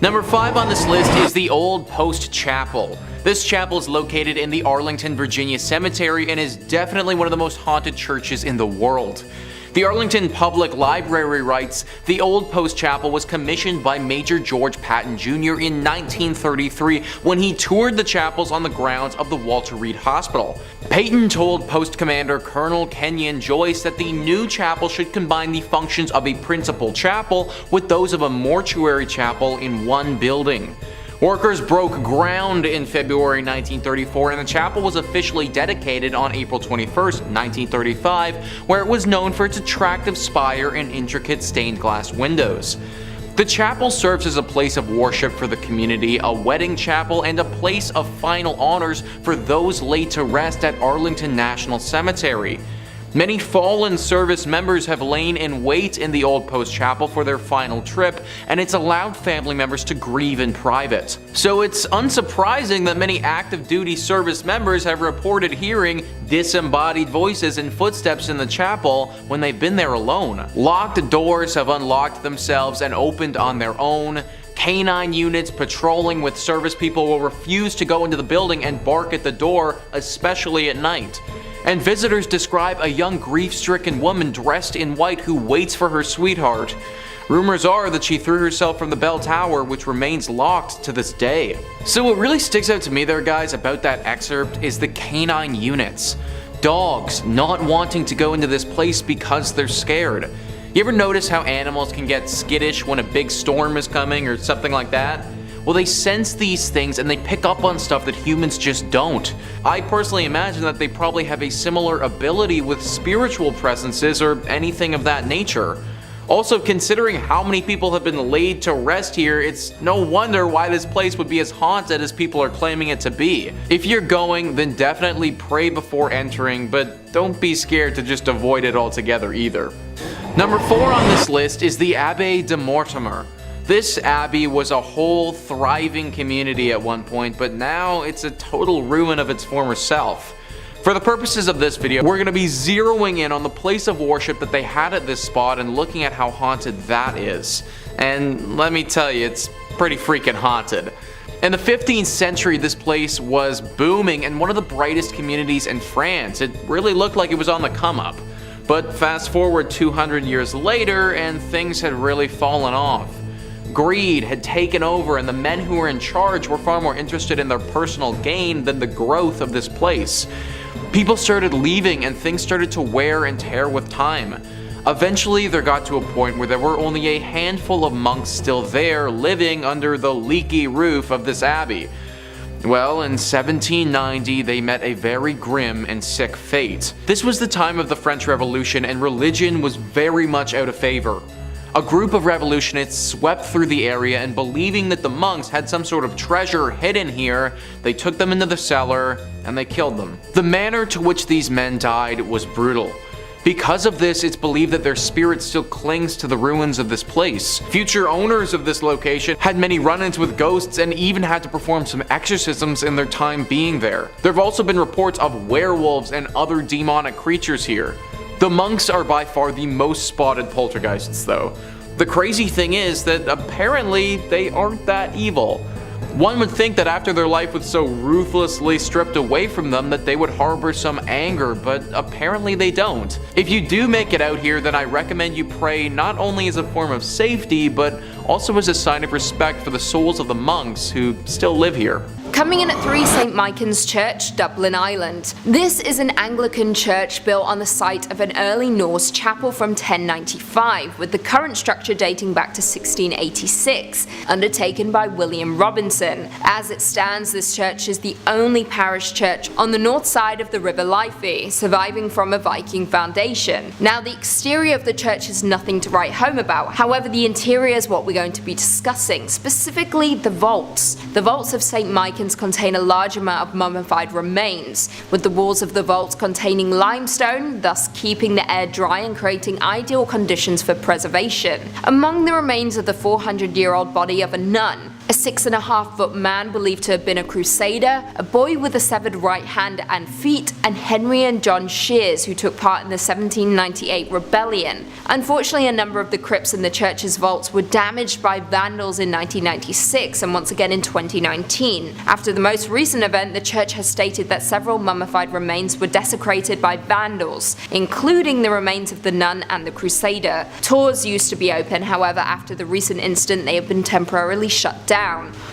Number 5 on this list is the Old Post Chapel. This chapel is located in the Arlington, Virginia cemetery and is definitely one of the most haunted churches in the world. The Arlington Public Library writes, the Old Post Chapel was commissioned by Major George Patton Jr. in 1933 when he toured the chapels on the grounds of the Walter Reed Hospital. Patton told Post Commander Colonel Kenyon Joyce that the new chapel should combine the functions of a principal chapel with those of a mortuary chapel in one building. Workers broke ground in February 1934 and the chapel was officially dedicated on April 21, 1935, where it was known for its attractive spire and intricate stained glass windows. The chapel serves as a place of worship for the community, a wedding chapel, and a place of final honors for those laid to rest at Arlington National Cemetery. Many fallen service members have lain in wait in the Old Post Chapel for their final trip, and it's allowed family members to grieve in private. So it's unsurprising that many active duty service members have reported hearing disembodied voices and footsteps in the chapel when they've been there alone. Locked doors have unlocked themselves and opened on their own. Canine units patrolling with service people will refuse to go into the building and bark at the door, especially at night. And visitors describe a young grief-stricken woman dressed in white who waits for her sweetheart. Rumors are that she threw herself from the bell tower, which remains locked to this day. So what really sticks out to me there, guys, about that excerpt is the canine units. Dogs not wanting to go into this place because they're scared. You ever notice how animals can get skittish when a big storm is coming or something like that? Well, they sense these things and they pick up on stuff that humans just don't. I personally imagine that they probably have a similar ability with spiritual presences or anything of that nature. Also, considering how many people have been laid to rest here, it's no wonder why this place would be as haunted as people are claiming it to be. If you're going, then definitely pray before entering, but don't be scared to just avoid it altogether either. Number 4 on this list is the Abbaye de Mortimer. This abbey was a whole thriving community at one point, but now it's a total ruin of its former self. For the purposes of this video, we're going to be zeroing in on the place of worship that they had at this spot and looking at how haunted that is. And let me tell you, it's pretty freaking haunted. In the 15th century, this place was booming and one of the brightest communities in France. It really looked like it was on the come up. But fast forward 200 years later and things had really fallen off. Greed had taken over and the men who were in charge were far more interested in their personal gain than the growth of this place. People started leaving and things started to wear and tear with time. Eventually there got to a point where there were only a handful of monks still there living under the leaky roof of this abbey. Well, in 1790 they met a very grim and sick fate. This was the time of the French Revolution and religion was very much out of favor. A group of revolutionists swept through the area and believing that the monks had some sort of treasure hidden here, they took them into the cellar and they killed them. The manner to which these men died was brutal. Because of this, it's believed that their spirit still clings to the ruins of this place. Future owners of this location had many run-ins with ghosts and even had to perform some exorcisms in their time being there. There have also been reports of werewolves and other demonic creatures here. The monks are by far the most spotted poltergeists though. The crazy thing is that apparently they aren't that evil. One would think that after their life was so ruthlessly stripped away from them that they would harbor some anger, but apparently they don't. If you do make it out here, then I recommend you pray not only as a form of safety, but also as a sign of respect for the souls of the monks who still live here. Coming in at 3, St. Michan's Church, Dublin, Ireland. This is an Anglican church built on the site of an early Norse chapel from 1095, with the current structure dating back to 1686, undertaken by William Robinson. As it stands, this church is the only parish church on the north side of the River Liffey, surviving from a Viking foundation. Now, the exterior of the church is nothing to write home about, however the interior is what we're going to be discussing, specifically the vaults. The vaults of St. Michan's Micans contain a large amount of mummified remains, with the walls of the vaults containing limestone, thus keeping the air dry and creating ideal conditions for preservation. Among the remains of the 400-year-old body of a nun, a 6.5-foot man believed to have been a crusader, a boy with a severed right hand and feet, and Henry and John Shears, who took part in the 1798 rebellion. Unfortunately, a number of the crypts in the church's vaults were damaged by vandals in 1996 and once again in 2019. After the most recent event, the church has stated that several mummified remains were desecrated by vandals, including the remains of the nun and the crusader. Tours used to be open, however, after the recent incident they have been temporarily shut down.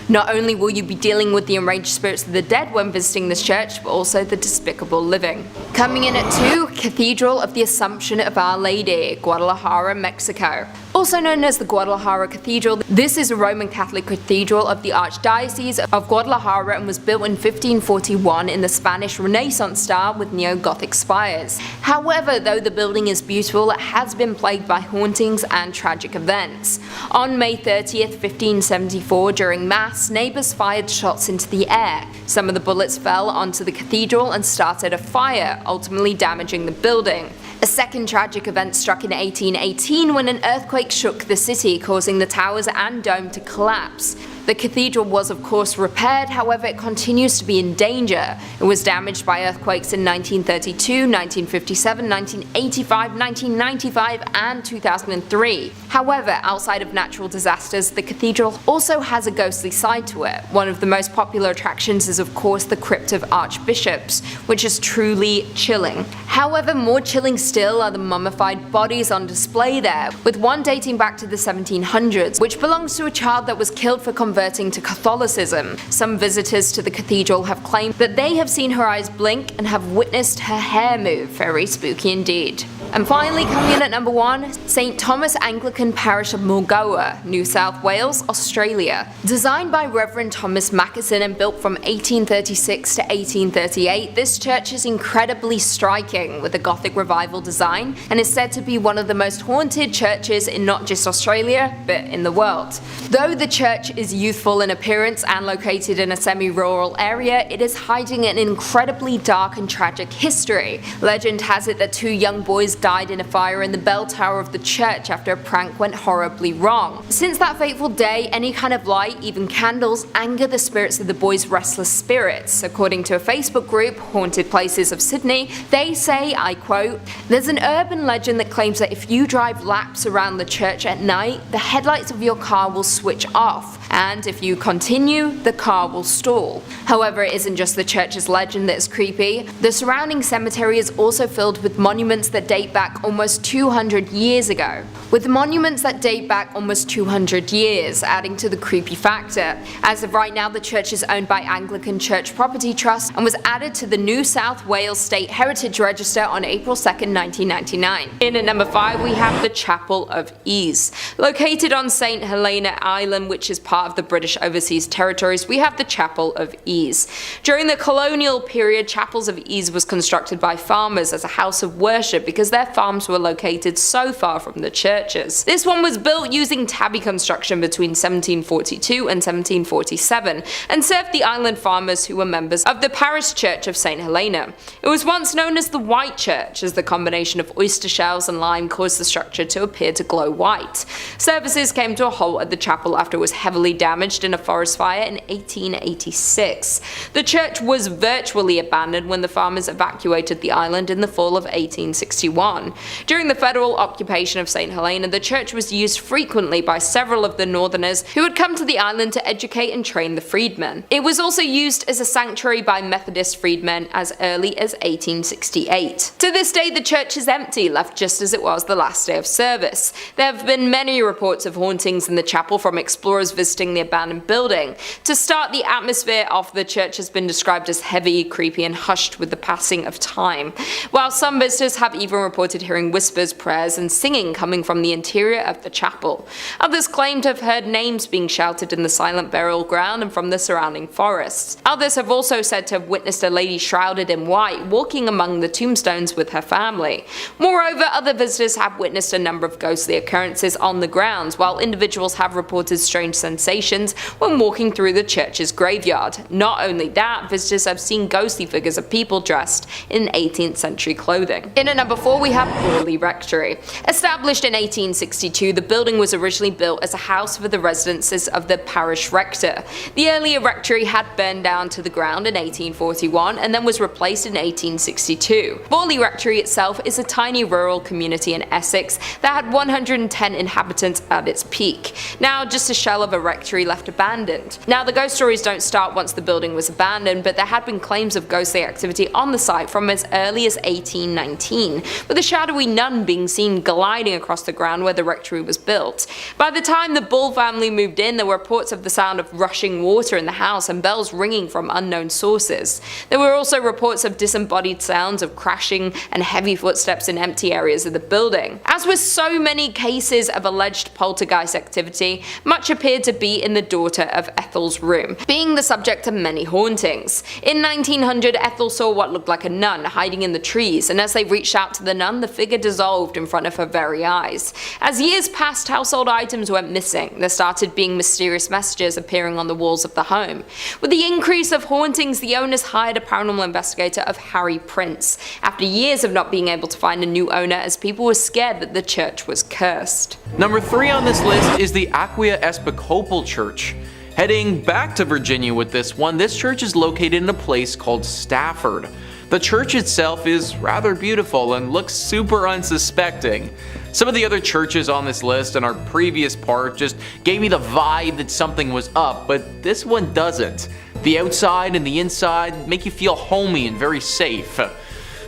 Not only will you be dealing with the enraged spirits of the dead when visiting this church, but also the despicable living. Coming in at 2, Cathedral of the Assumption of Our Lady, Guadalajara, Mexico. Also known as the Guadalajara Cathedral, this is a Roman Catholic cathedral of the Archdiocese of Guadalajara and was built in 1541 in the Spanish Renaissance style with neo-Gothic spires. However, though the building is beautiful, it has been plagued by hauntings and tragic events. On May 30th, 1574, during Mass, neighbours fired shots into the air. Some of the bullets fell onto the cathedral and started a fire, ultimately damaging the building. A second tragic event struck in 1818 when an earthquake shook the city, causing the towers and dome to collapse. The cathedral was of course repaired, however it continues to be in danger. It was damaged by earthquakes in 1932, 1957, 1985, 1995 and 2003. However, outside of natural disasters, the cathedral also has a ghostly side to it. One of the most popular attractions is of course the Crypt of Archbishops, which is truly chilling. However, more chilling still are the mummified bodies on display there, with one dating back to the 1700s, which belongs to a child that was killed for converting to Catholicism. Some visitors to the cathedral have claimed that they have seen her eyes blink and have witnessed her hair move. Very spooky indeed. And finally, coming in at number 1, St. Thomas Anglican Parish of Mulgoa, New South Wales, Australia. Designed by Reverend Thomas Mackison and built from 1836 to 1838, this church is incredibly striking with a Gothic revival design and is said to be one of the most haunted churches in not just Australia, but in the world. Though the church is youthful in appearance and located in a semi-rural area, it is hiding an incredibly dark and tragic history. Legend has it that 2 young boys died in a fire in the bell tower of the church after a prank went horribly wrong. Since that fateful day, any kind of light, even candles, anger the spirits of the boys' restless spirits. According to a Facebook group, Haunted Places of Sydney, they say, I quote, "There's an urban legend that claims that if you drive laps around the church at night, the headlights of your car will switch off, and if you continue, the car will stall." However, it isn't just the church's legend that is creepy. The surrounding cemetery is also filled with monuments that date back almost 200 years ago. With monuments that date back almost 200 years, adding to the creepy factor. As of right now, the church is owned by Anglican Church Property Trust and was added to the New South Wales State Heritage Register on April 2nd, 1999. In at number 5, we have the Chapel of Ease. Located on St. Helena Island, which is part of the British Overseas Territories, we have the Chapel of Ease. During the colonial period, Chapels of Ease was constructed by farmers as a house of worship because their farms were located so far from the churches. This one was built using tabby construction between 1742 and 1747 and served the island farmers who were members of the Parish Church of St. Helena. It was once known as the White Church, as the combination of oyster shells and lime caused the structure to appear to glow white. Services came to a halt at the chapel after it was heavily damaged in a forest fire in 1886. The church was virtually abandoned when the farmers evacuated the island in the fall of 1861. During the federal occupation of St. Helena, the church was used frequently by several of the northerners who had come to the island to educate and train the freedmen. It was also used as a sanctuary by Methodist freedmen as early as 1868. To this day, the church is empty, left just as it was the last day of service. There have been many reports of hauntings in the chapel from explorers visiting the abandoned building. To start, the atmosphere of the church has been described as heavy, creepy, and hushed with the passing of time, while some visitors have even reported hearing whispers, prayers, and singing coming from the interior of the chapel. Others claim to have heard names being shouted in the silent burial ground and from the surrounding forests. Others have also said to have witnessed a lady shrouded in white walking among the tombstones with her family. Moreover, other visitors have witnessed a number of ghostly occurrences on the grounds, while individuals have reported strange sensations sensations when walking through the church's graveyard. Not only that, visitors have seen ghostly figures of people dressed in 18th century clothing. In at number 4 we have Borley Rectory. Established in 1862, the building was originally built as a house for the residences of the parish rector. The earlier rectory had burned down to the ground in 1841 and then was replaced in 1862. Borley Rectory itself is a tiny rural community in Essex that had 110 inhabitants at its peak. Now just a shell of a rectory left abandoned. Now the ghost stories don't start once the building was abandoned, but there had been claims of ghostly activity on the site from as early as 1819, with a shadowy nun being seen gliding across the ground where the rectory was built. By the time the Bull family moved in, there were reports of the sound of rushing water in the house and bells ringing from unknown sources. There were also reports of disembodied sounds of crashing and heavy footsteps in empty areas of the building. As with so many cases of alleged poltergeist activity, much appeared to be in the daughter of Ethel's room, being the subject of many hauntings. In 1900, Ethel saw what looked like a nun hiding in the trees, and as they reached out to the nun, the figure dissolved in front of her very eyes. As years passed, household items went missing. There started being mysterious messages appearing on the walls of the home. With the increase of hauntings, the owners hired a paranormal investigator of Harry Prince, after years of not being able to find a new owner as people were scared that the church was cursed. Number 3 on this list is the Aquia Episcopal Church. Heading back to Virginia with this one, this church is located in a place called Stafford. The church itself is rather beautiful and looks super unsuspecting. Some of the other churches on this list in our previous part just gave me the vibe that something was up, but this one doesn't. The outside and the inside make you feel homey and very safe.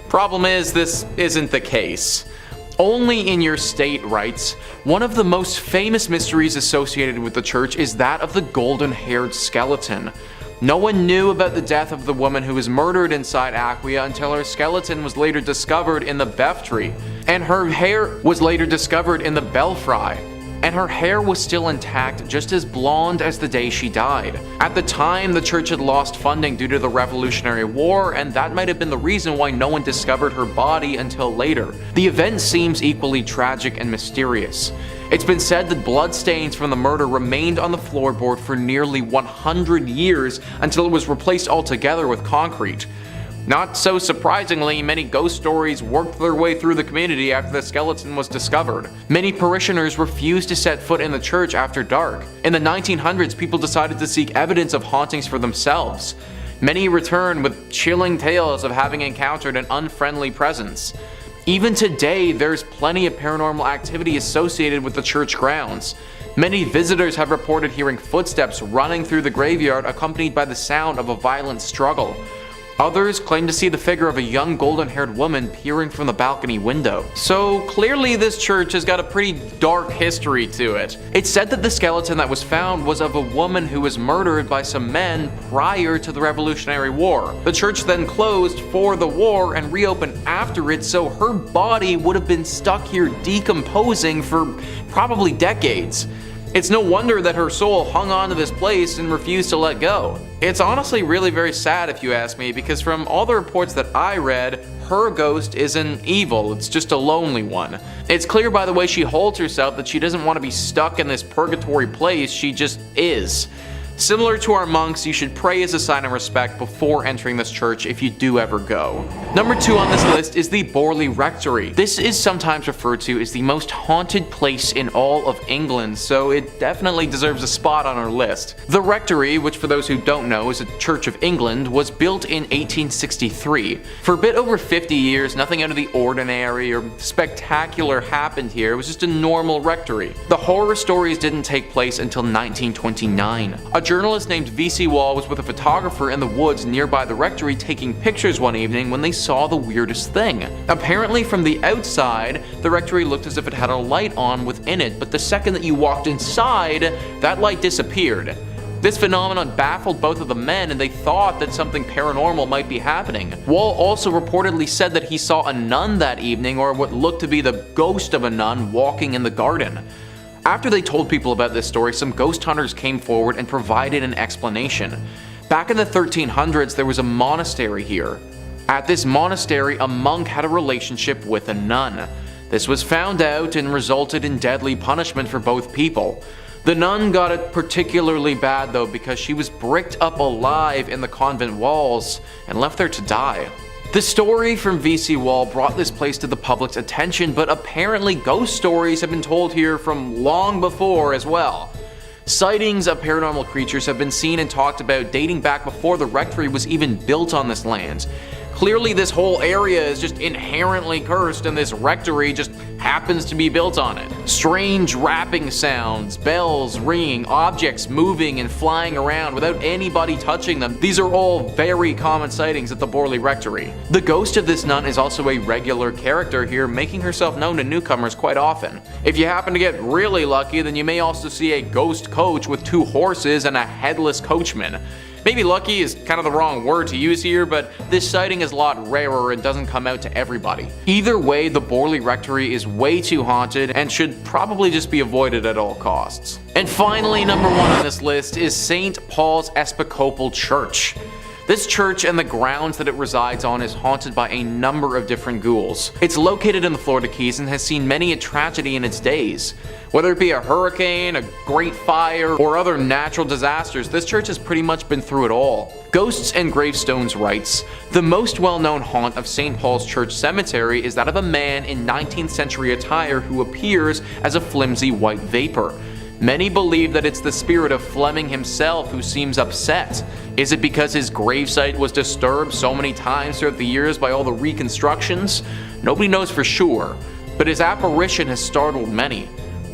Problem is, this isn't the case. Only in your state writes, one of the most famous mysteries associated with the church is that of the golden-haired skeleton. No one knew about the death of the woman who was murdered inside Aquia until her skeleton was later discovered in the belfry, and her hair was later discovered in the belfry, and her hair was still intact, just as blonde as the day she died. At the time, the church had lost funding due to the Revolutionary War, and that might have been the reason why no one discovered her body until later. The event seems equally tragic and mysterious. It's been said that bloodstains from the murder remained on the floorboard for nearly 100 years until it was replaced altogether with concrete. Not so surprisingly, many ghost stories worked their way through the community after the skeleton was discovered. Many parishioners refused to set foot in the church after dark. In the 1900s, people decided to seek evidence of hauntings for themselves. Many returned with chilling tales of having encountered an unfriendly presence. Even today, there's plenty of paranormal activity associated with the church grounds. Many visitors have reported hearing footsteps running through the graveyard accompanied by the sound of a violent struggle. Others claim to see the figure of a young golden-haired woman peering from the balcony window. So clearly this church has got a pretty dark history to it. It's said that the skeleton that was found was of a woman who was murdered by some men prior to the Revolutionary War. The church then closed for the war and reopened after it, so her body would have been stuck here decomposing for probably decades. It's no wonder that her soul hung on to this place and refused to let go. It's honestly really very sad if you ask me, because from all the reports that I read, her ghost isn't evil, it's just a lonely one. It's clear by the way she holds herself that she doesn't want to be stuck in this purgatory place, she just is. Similar to our monks, you should pray as a sign of respect before entering this church if you do ever go. Number 2 on this list is the Borley Rectory. This is sometimes referred to as the most haunted place in all of England, so it definitely deserves a spot on our list. The rectory, which for those who don't know is a Church of England, was built in 1863. For a bit over 50 years, nothing out of the ordinary or spectacular happened here. It was just a normal rectory. The horror stories didn't take place until 1929. A journalist named V.C. Wall was with a photographer in the woods nearby the rectory taking pictures one evening when they saw the weirdest thing. Apparently from the outside, the rectory looked as if it had a light on within it, but the second that you walked inside, that light disappeared. This phenomenon baffled both of the men, and they thought that something paranormal might be happening. Wall also reportedly said that he saw a nun that evening, or what looked to be the ghost of a nun, walking in the garden. After they told people about this story, some ghost hunters came forward and provided an explanation. Back in the 1300s, there was a monastery here. At this monastery, a monk had a relationship with a nun. This was found out and resulted in deadly punishment for both people. The nun got it particularly bad though because she was bricked up alive in the convent walls and left there to die. The story from VC Wall brought this place to the public's attention, but apparently ghost stories have been told here from long before as well. Sightings of paranormal creatures have been seen and talked about dating back before the rectory was even built on this land. Clearly this whole area is just inherently cursed and this rectory just happens to be built on it. Strange rapping sounds, bells ringing, objects moving and flying around without anybody touching them. These are all very common sightings at the Borley Rectory. The ghost of this nun is also a regular character here, making herself known to newcomers quite often. If you happen to get really lucky, then you may also see a ghost coach with 2 horses and a headless coachman. Maybe lucky is kind of the wrong word to use here, but this sighting is a lot rarer and doesn't come out to everybody. Either way, the Borley Rectory is way too haunted and should probably just be avoided at all costs. And finally, number 1 on this list is St. Paul's Episcopal Church. This church and the grounds that it resides on is haunted by a number of different ghouls. It's located in the Florida Keys and has seen many a tragedy in its days. Whether it be a hurricane, a great fire, or other natural disasters, this church has pretty much been through it all. Ghosts and Gravestones writes, "The most well-known haunt of St. Paul's Church Cemetery is that of a man in 19th century attire who appears as a flimsy white vapor. Many believe that it's the spirit of Fleming himself who seems upset. Is it because his gravesite was disturbed so many times throughout the years by all the reconstructions? Nobody knows for sure, but his apparition has startled many.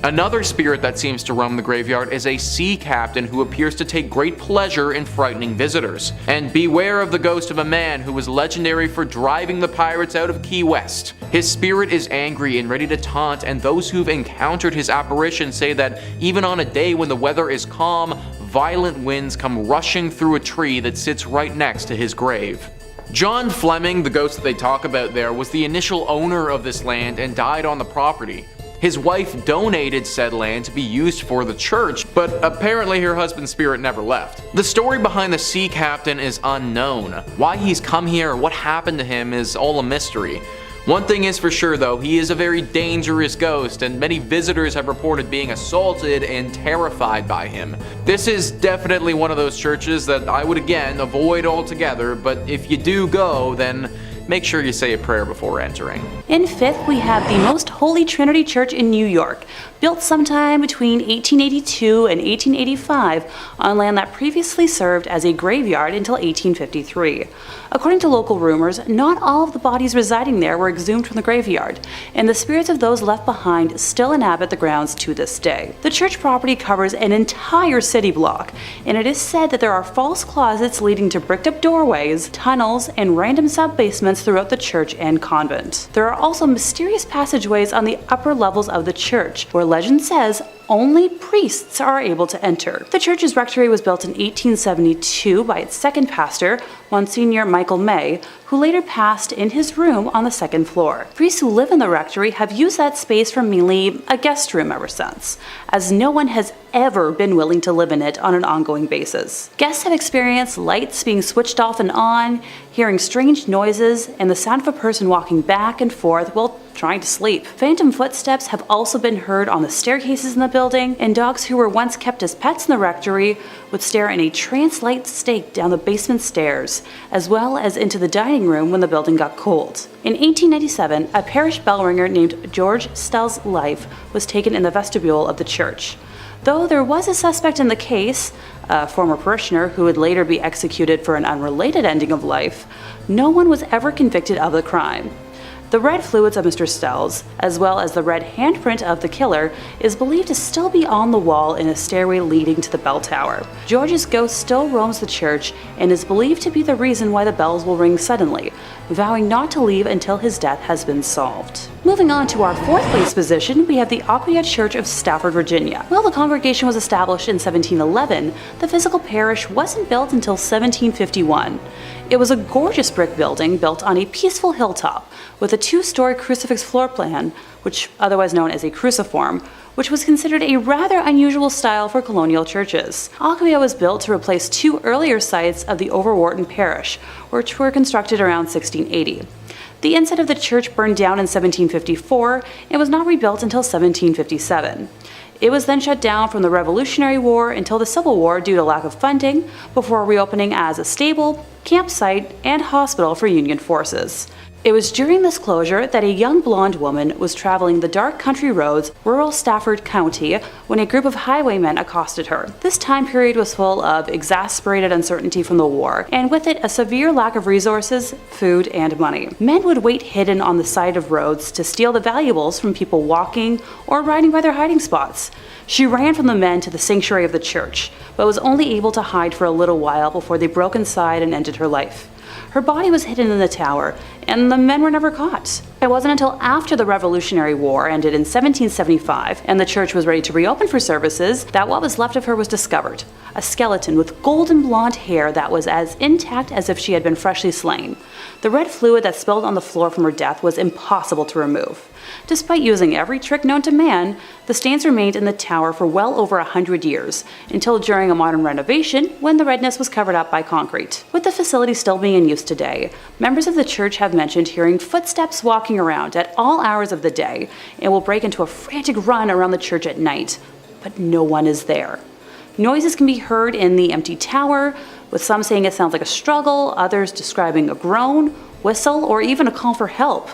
Another spirit that seems to roam the graveyard is a sea captain who appears to take great pleasure in frightening visitors. And beware of the ghost of a man who was legendary for driving the pirates out of Key West. His spirit is angry and ready to taunt, and those who've encountered his apparition say that even on a day when the weather is calm, violent winds come rushing through a tree that sits right next to his grave." John Fleming, the ghost that they talk about there, was the initial owner of this land and died on the property. His wife donated said land to be used for the church, but apparently her husband's spirit never left. The story behind the sea captain is unknown. Why he's come here or what happened to him is all a mystery. One thing is for sure though, he is a very dangerous ghost, and many visitors have reported being assaulted and terrified by him. This is definitely one of those churches that I would again avoid altogether, but if you do go, then make sure you say a prayer before entering. In 5th, we have the Most Holy Trinity Church in New York, built sometime between 1882 and 1885 on land that previously served as a graveyard until 1853. According to local rumors, not all of the bodies residing there were exhumed from the graveyard, and the spirits of those left behind still inhabit the grounds to this day. The church property covers an entire city block, and it is said that there are false closets leading to bricked up doorways, tunnels, and random sub-basements throughout the church and convent. There are also mysterious passageways on the upper levels of the church, where legend says only priests are able to enter. The church's rectory was built in 1872 by its second pastor, Monsignor Michael May, who later passed in his room on the 2nd floor. Priests who live in the rectory have used that space for mainly a guest room ever since, as no one has ever been willing to live in it on an ongoing basis. Guests have experienced lights being switched off and on, hearing strange noises, and the sound of a person walking back and forth while trying to sleep. Phantom footsteps have also been heard on the staircases in the building, and dogs who were once kept as pets in the rectory would stare in a trance-like state down the basement stairs, as well as into the dining room when the building got cold. In 1897, a parish bell ringer named George Stell's life was taken in the vestibule of the church. Though there was a suspect in the case, a former parishioner who would later be executed for an unrelated ending of life, no one was ever convicted of the crime. The red fluids of Mr. Stell's, as well as the red handprint of the killer, is believed to still be on the wall in a stairway leading to the bell tower. George's ghost still roams the church and is believed to be the reason why the bells will ring suddenly, vowing not to leave until his death has been solved. Moving on to our 4th place position, we have the Aquia Church of Stafford, Virginia. While the congregation was established in 1711, the physical parish wasn't built until 1751. It was a gorgeous brick building built on a peaceful hilltop with a 2-story crucifix floor plan, which otherwise known as a cruciform, which was considered a rather unusual style for colonial churches. Aquia was built to replace 2 earlier sites of the Overwharton Parish, which were constructed around 1680. The inside of the church burned down in 1754 and was not rebuilt until 1757. It was then shut down from the Revolutionary War until the Civil War due to lack of funding, before reopening as a stable, campsite, and hospital for Union forces. It was during this closure that a young blonde woman was traveling the dark country roads, rural Stafford County, when a group of highwaymen accosted her. This time period was full of exasperated uncertainty from the war, and with it a severe lack of resources, food, and money. Men would wait hidden on the side of roads to steal the valuables from people walking or riding by their hiding spots. She ran from the men to the sanctuary of the church, but was only able to hide for a little while before they broke inside and ended her life. Her body was hidden in the tower, and the men were never caught. It wasn't until after the Revolutionary War ended in 1775 and the church was ready to reopen for services that what was left of her was discovered. A skeleton with golden blonde hair that was as intact as if she had been freshly slain. The red fluid that spilled on the floor from her death was impossible to remove. Despite using every trick known to man, the stains remained in the tower for well over 100 years, until during a modern renovation when the redness was covered up by concrete. With the facility still being in use today, members of the church have mentioned hearing footsteps walking around at all hours of the day and will break into a frantic run around the church at night, but no one is there. Noises can be heard in the empty tower, with some saying it sounds like a struggle, others describing a groan, whistle, or even a call for help.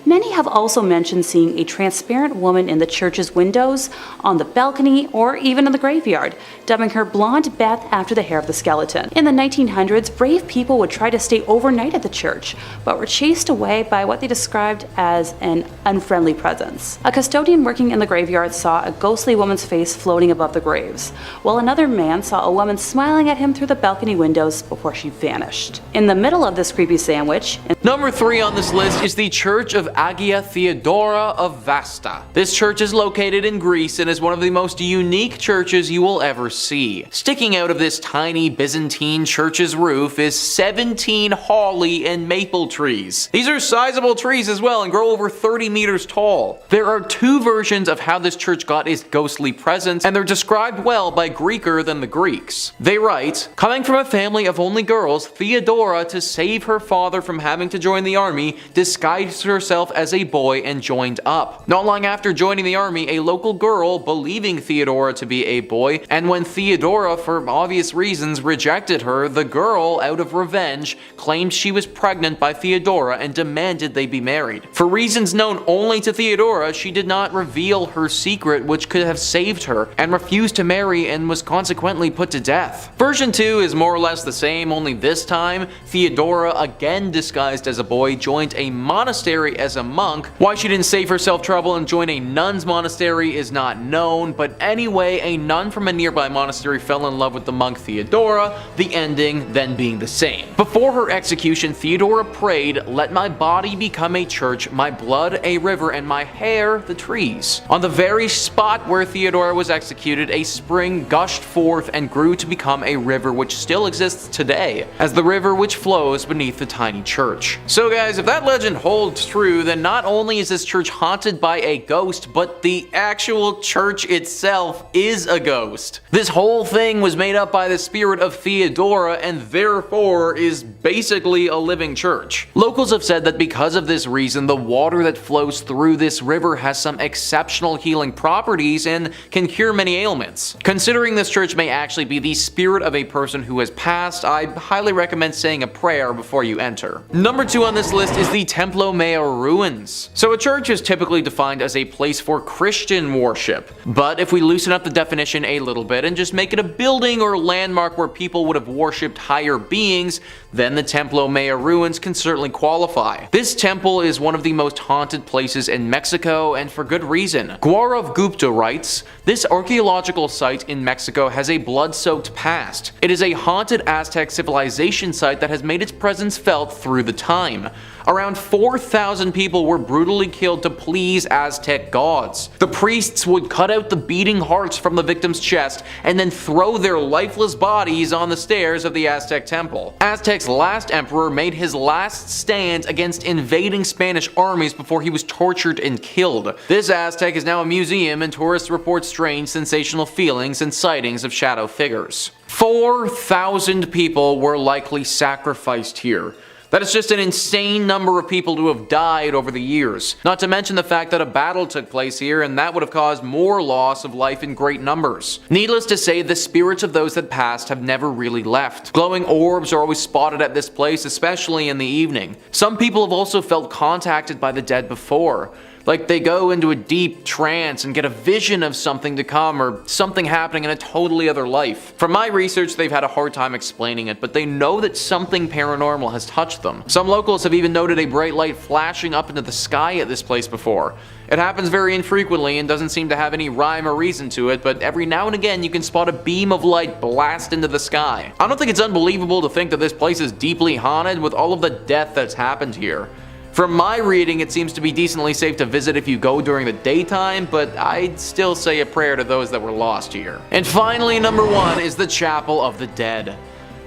Many have also mentioned seeing a transparent woman in the church's windows, on the balcony, or even in the graveyard, dubbing her Blonde Beth after the hair of the skeleton. In the 1900s, brave people would try to stay overnight at the church, but were chased away by what they described as an unfriendly presence. A custodian working in the graveyard saw a ghostly woman's face floating above the graves, while another man saw a woman smiling at him through the balcony windows before she vanished. In the middle of this creepy sandwich, Number 3 on this list is the Church of Agia Theodora of Vasta. This church is located in Greece and is one of the most unique churches you will ever see. Sticking out of this tiny Byzantine church's roof is 17 holly and maple trees. These are sizable trees as well and grow over 30 meters tall. There are 2 versions of how this church got its ghostly presence, and they're described well by Greeker than the Greeks. They write, coming from a family of only girls, Theodora, to save her father from having to join the army, disguised herself as a boy and joined up. Not long after joining the army, a local girl, believing Theodora to be a boy, and when Theodora, for obvious reasons, rejected her, the girl, out of revenge, claimed she was pregnant by Theodora and demanded they be married. For reasons known only to Theodora, she did not reveal her secret, which could have saved her, and refused to marry and was consequently put to death. Version 2 is more or less the same, only this time, Theodora, again disguised as a boy, joined a monastery as a monk. Why she didn't save herself trouble and join a nun's monastery is not known, but anyway, a nun from a nearby monastery fell in love with the monk Theodora, the ending then being the same. Before her execution, Theodora prayed, "Let my body become a church, my blood a river, and my hair the trees." On the very spot where Theodora was executed, a spring gushed forth and grew to become a river which still exists today, as the river which flows beneath the tiny church. So guys, if that legend holds true, then not only is this church haunted by a ghost, but the actual church itself is a ghost. This whole thing was made up by the spirit of Theodora and therefore is basically a living church. Locals have said that because of this reason, the water that flows through this river has some exceptional healing properties and can cure many ailments. Considering this church may actually be the spirit of a person who has passed, I highly recommend saying a prayer before you enter. Number 2 on this list is the Templo Mayor ruins. So a church is typically defined as a place for Christian worship, but if we loosen up the definition a little bit and just make it a building or landmark where people would have worshipped higher beings, then the Templo Mayor ruins can certainly qualify. This temple is one of the most haunted places in Mexico, and for good reason. Gaurav Gupta writes, "This archaeological site in Mexico has a blood-soaked past. It is a haunted Aztec civilization site that has made its presence felt through the time. Around 4,000 people were brutally killed to please Aztec gods. The priests would cut out the beating hearts from the victim's chest and then throw their lifeless bodies on the stairs of the Aztec temple. Aztec's last emperor made his last stand against invading Spanish armies before he was tortured and killed. This Aztec is now a museum, and tourists report strange, sensational feelings and sightings of shadow figures." 4,000 people were likely sacrificed here. That is just an insane number of people to have died over the years. Not to mention the fact that a battle took place here and that would have caused more loss of life in great numbers. Needless to say, the spirits of those that passed have never really left. Glowing orbs are always spotted at this place, especially in the evening. Some people have also felt contacted by the dead before. Like they go into a deep trance and get a vision of something to come or something happening in a totally other life. From my research, they've had a hard time explaining it, but they know that something paranormal has touched them. Some locals have even noted a bright light flashing up into the sky at this place before. It happens very infrequently and doesn't seem to have any rhyme or reason to it, but every now and again you can spot a beam of light blast into the sky. I don't think it's unbelievable to think that this place is deeply haunted with all of the death that's happened here. From my reading, it seems to be decently safe to visit if you go during the daytime, but I'd still say a prayer to those that were lost here. And finally, number 1 is the Chapel of the Dead.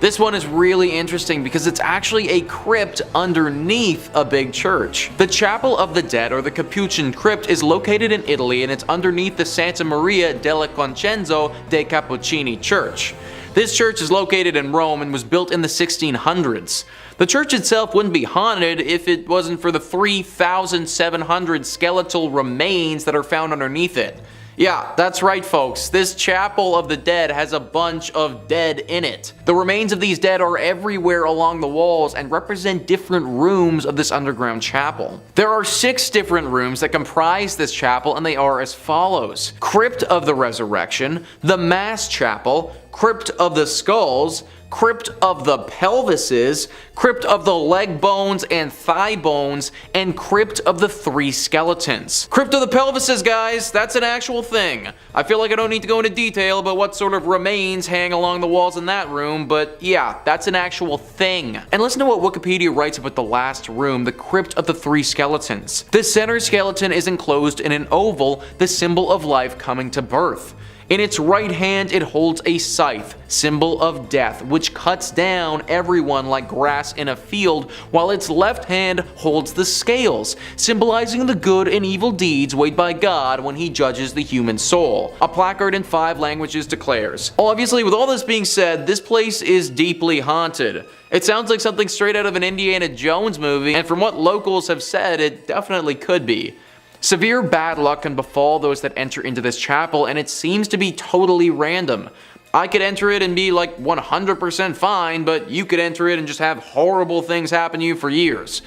This one is really interesting because it's actually a crypt underneath a big church. The Chapel of the Dead, or the Capuchin Crypt, is located in Italy and it's underneath the Santa Maria della Concenzo dei Cappuccini Church. This church is located in Rome and was built in the 1600s. The church itself wouldn't be haunted if it wasn't for the 3,700 skeletal remains that are found underneath it. Yeah, that's right folks, this Chapel of the Dead has a bunch of dead in it. The remains of these dead are everywhere along the walls and represent different rooms of this underground chapel. There are 6 different rooms that comprise this chapel, and they are as follows: Crypt of the Resurrection, the Mass Chapel, Crypt of the Skulls, Crypt of the Pelvises, Crypt of the Leg Bones and Thigh Bones, and Crypt of the 3 Skeletons. Crypt of the Pelvises, guys, that's an actual thing. I feel like I don't need to go into detail about what sort of remains hang along the walls in that room, but yeah, that's an actual thing. And listen to what Wikipedia writes about the last room, the Crypt of the 3 Skeletons. The center skeleton is enclosed in an oval, the symbol of life coming to birth. In its right hand it holds a scythe, symbol of death, which cuts down everyone like grass in a field, while its left hand holds the scales, symbolizing the good and evil deeds weighed by God when he judges the human soul. A placard in 5 languages declares. Obviously, with all this being said, this place is deeply haunted. It sounds like something straight out of an Indiana Jones movie, and from what locals have said, it definitely could be. Severe bad luck can befall those that enter into this chapel, and it seems to be totally random. I could enter it and be like 100% fine, but you could enter it and just have horrible things happen to you for years.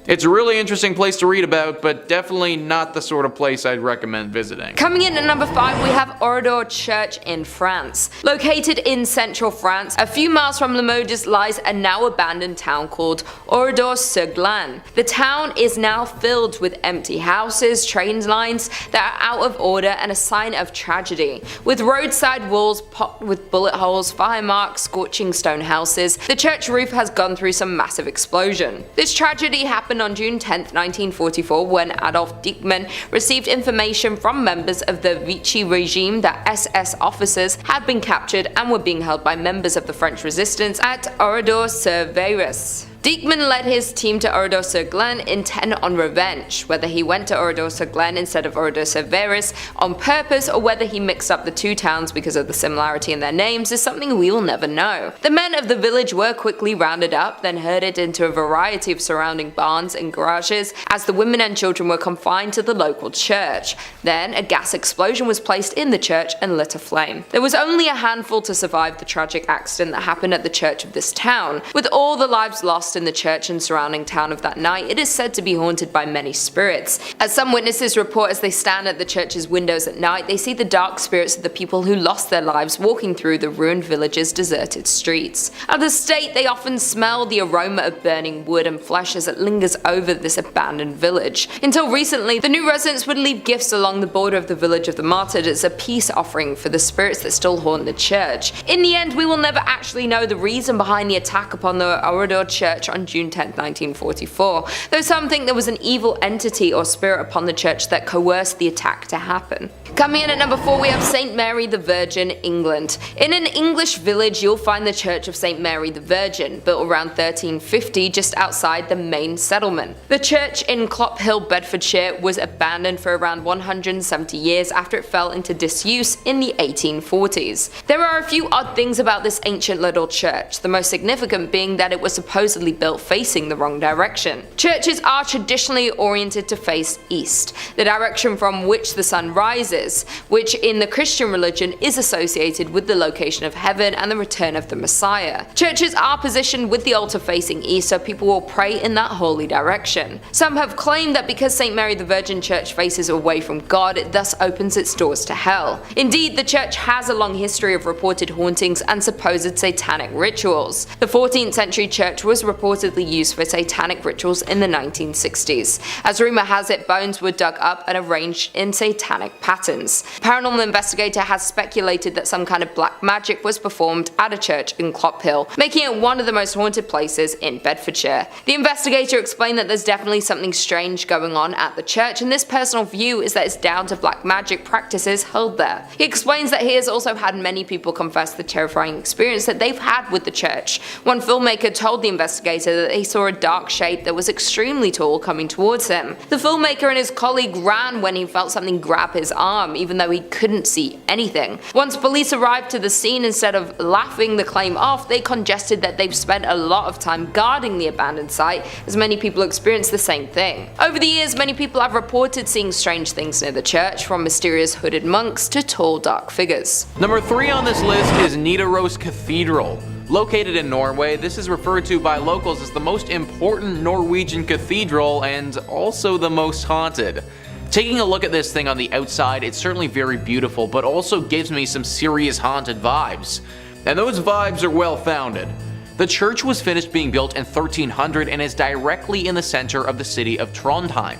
It's a really interesting place to read about, but definitely not the sort of place I'd recommend visiting. Coming in at number 5, we have Oradour Church in France. Located in central France, a few miles from Limoges lies a now abandoned town called Oradour-sur-Glane. The town is now filled with empty houses, train lines that are out of order, and a sign of tragedy. With roadside walls pocked with bullet holes, fire marks, scorching stone houses, the church roof has gone through some massive explosion. This tragedy happened on June 10, 1944, when Adolf Dieckmann received information from members of the Vichy regime that SS officers had been captured and were being held by members of the French resistance at Oradour-sur-Vaires. Dieckmann led his team to Oradour-sur-Glane intent on revenge. Whether he went to Oradour-sur-Glane instead of Oradour-sur-Vaires on purpose, or whether he mixed up the 2 towns because of the similarity in their names, is something we will never know. The men of the village were quickly rounded up, then herded into a variety of surrounding barns and garages, as the women and children were confined to the local church. Then a gas explosion was placed in the church and lit aflame. There was only a handful to survive the tragic accident that happened at the church of this town. With all the lives lost in the church and surrounding town of that night, it is said to be haunted by many spirits. As some witnesses report, as they stand at the church's windows at night, they see the dark spirits of the people who lost their lives walking through the ruined village's deserted streets. Others state they often smell the aroma of burning wood and flesh as it lingers over this abandoned village. Until recently, the new residents would leave gifts along the border of the village of the martyred as a peace offering for the spirits that still haunt the church. In the end, we will never actually know the reason behind the attack upon the Oradour Church on June 10, 1944, though some think there was an evil entity or spirit upon the church that coerced the attack to happen. Coming in at number 4, we have St. Mary the Virgin, England. In an English village, you'll find the Church of St. Mary the Virgin, built around 1350 just outside the main settlement. The church in Clophill, Bedfordshire was abandoned for around 170 years after it fell into disuse in the 1840s. There are a few odd things about this ancient little church, the most significant being that it was supposedly supposedly built facing the wrong direction. Churches are traditionally oriented to face east, the direction from which the sun rises, which in the Christian religion is associated with the location of heaven and the return of the Messiah. Churches are positioned with the altar facing east so people will pray in that holy direction. Some have claimed that because St. Mary the Virgin Church faces away from God, it thus opens its doors to hell. Indeed, the church has a long history of reported hauntings and supposed satanic rituals. The 14th century church was reportedly used for satanic rituals in the 1960s. As rumor has it, bones were dug up and arranged in satanic patterns. A paranormal investigator has speculated that some kind of black magic was performed at a church in Columbkille, making it one of the most haunted places in Bedfordshire. The investigator explained that there's definitely something strange going on at the church, and this personal view is that it's down to black magic practices held there. He explains that he has also had many people confess the terrifying experience that they've had with the church. One filmmaker told the investigator that he saw a dark shape that was extremely tall coming towards him. The filmmaker and his colleague ran when he felt something grab his arm, even though he couldn't see anything. Once police arrived to the scene, instead of laughing the claim off, they congested that they've spent a lot of time guarding the abandoned site, as many people experienced the same thing. Over the years, many people have reported seeing strange things near the church, from mysterious hooded monks to tall dark figures. Number 3 on this list is Nidaros Cathedral. Located in Norway, this is referred to by locals as the most important Norwegian cathedral and also the most haunted. Taking a look at this thing on the outside, it's certainly very beautiful, but also gives me some serious haunted vibes. And those vibes are well founded. The church was finished being built in 1300 and is directly in the center of the city of Trondheim.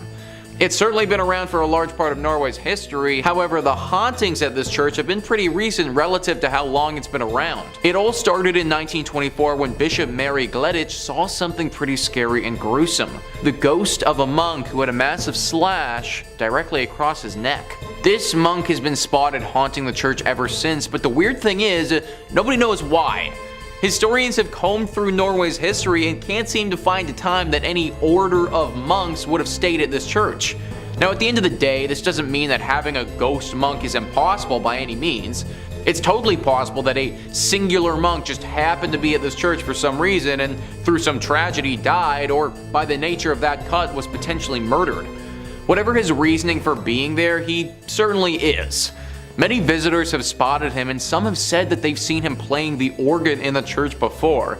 It's certainly been around for a large part of Norway's history, however the hauntings at this church have been pretty recent relative to how long it's been around. It all started in 1924 when Bishop Mary Gleditsch saw something pretty scary and gruesome. The ghost of a monk who had a massive slash directly across his neck. This monk has been spotted haunting the church ever since, but the weird thing is, nobody knows why. Historians have combed through Norway's history and can't seem to find a time that any order of monks would have stayed at this church. Now at the end of the day, this doesn't mean that having a ghost monk is impossible by any means. It's totally possible that a singular monk just happened to be at this church for some reason and through some tragedy died, or by the nature of that cut was potentially murdered. Whatever his reasoning for being there, he certainly is. Many visitors have spotted him and some have said that they've seen him playing the organ in the church before.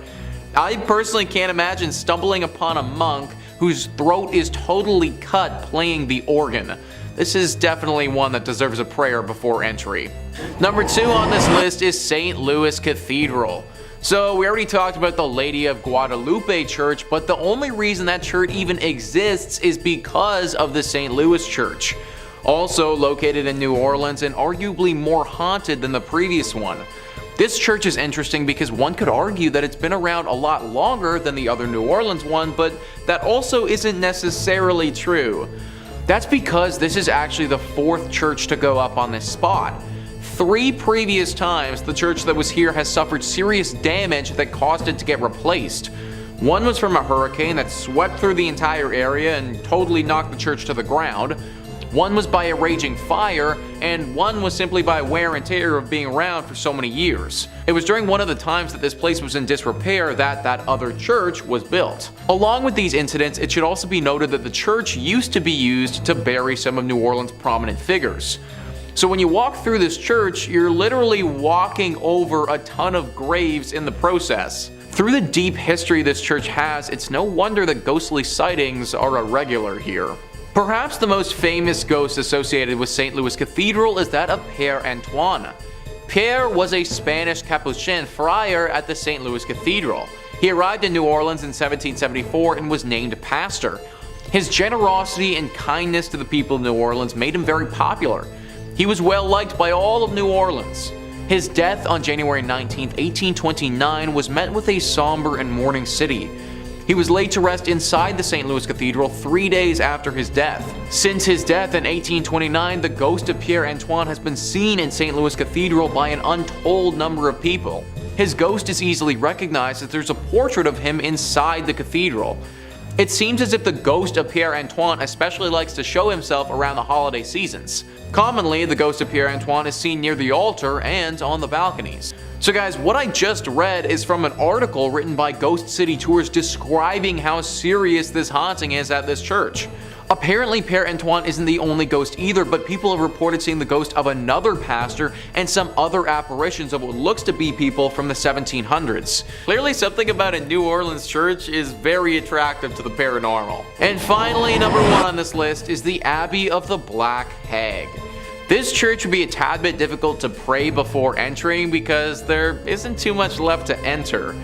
I personally can't imagine stumbling upon a monk whose throat is totally cut playing the organ. This is definitely one that deserves a prayer before entry. Number 2 on this list is St. Louis Cathedral. So we already talked about the Lady of Guadalupe Church, but the only reason that church even exists is because of the St. Louis Church. Also located in New Orleans and arguably more haunted than the previous one. This church is interesting because one could argue that it's been around a lot longer than the other New Orleans one, but that also isn't necessarily true. That's because this is actually the 4th church to go up on this spot. 3 previous times the church that was here has suffered serious damage that caused it to get replaced. One was from a hurricane that swept through the entire area and totally knocked the church to the ground. One was by a raging fire, and one was simply by wear and tear of being around for so many years. It was during one of the times that this place was in disrepair that other church was built. Along with these incidents, it should also be noted that the church used to be used to bury some of New Orleans' prominent figures. So when you walk through this church, you're literally walking over a ton of graves in the process. Through the deep history this church has, it's no wonder that ghostly sightings are a regular here. Perhaps the most famous ghost associated with St. Louis Cathedral is that of Père Antoine. Père was a Spanish Capuchin friar at the St. Louis Cathedral. He arrived in New Orleans in 1774 and was named pastor. His generosity and kindness to the people of New Orleans made him very popular. He was well liked by all of New Orleans. His death on January 19, 1829 was met with a somber and mourning city. He was laid to rest inside the St. Louis Cathedral 3 days after his death. Since his death in 1829, the ghost of Père Antoine has been seen in St. Louis Cathedral by an untold number of people. His ghost is easily recognized as there's a portrait of him inside the cathedral. It seems as if the ghost of Père Antoine especially likes to show himself around the holiday seasons. Commonly, the ghost of Père Antoine is seen near the altar and on the balconies. So guys, what I just read is from an article written by Ghost City Tours describing how serious this haunting is at this church. Apparently, Père Antoine isn't the only ghost either, but people have reported seeing the ghost of another pastor and some other apparitions of what looks to be people from the 1700s. Clearly, something about a New Orleans church is very attractive to the paranormal. And finally, number 1 on this list is the Abbey of the Black Hag. This church would be a tad bit difficult to pray before entering because there isn't too much left to enter.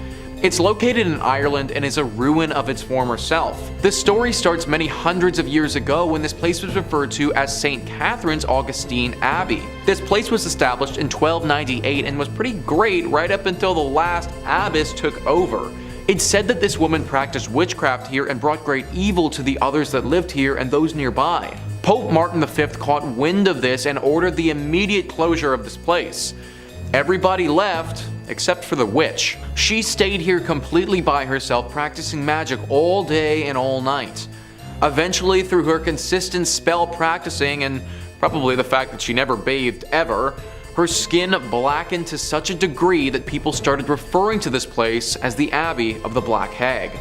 It's located in Ireland and is a ruin of its former self. The story starts many hundreds of years ago when this place was referred to as St. Catherine's Augustine Abbey. This place was established in 1298 and was pretty great right up until the last abbess took over. It's said that this woman practiced witchcraft here and brought great evil to the others that lived here and those nearby. Pope Martin V caught wind of this and ordered the immediate closure of this place. Everybody left, except for the witch. She stayed here completely by herself, practicing magic all day and all night. Eventually, through her consistent spell practicing and probably the fact that she never bathed ever, her skin blackened to such a degree that people started referring to this place as the Abbey of the Black Hag.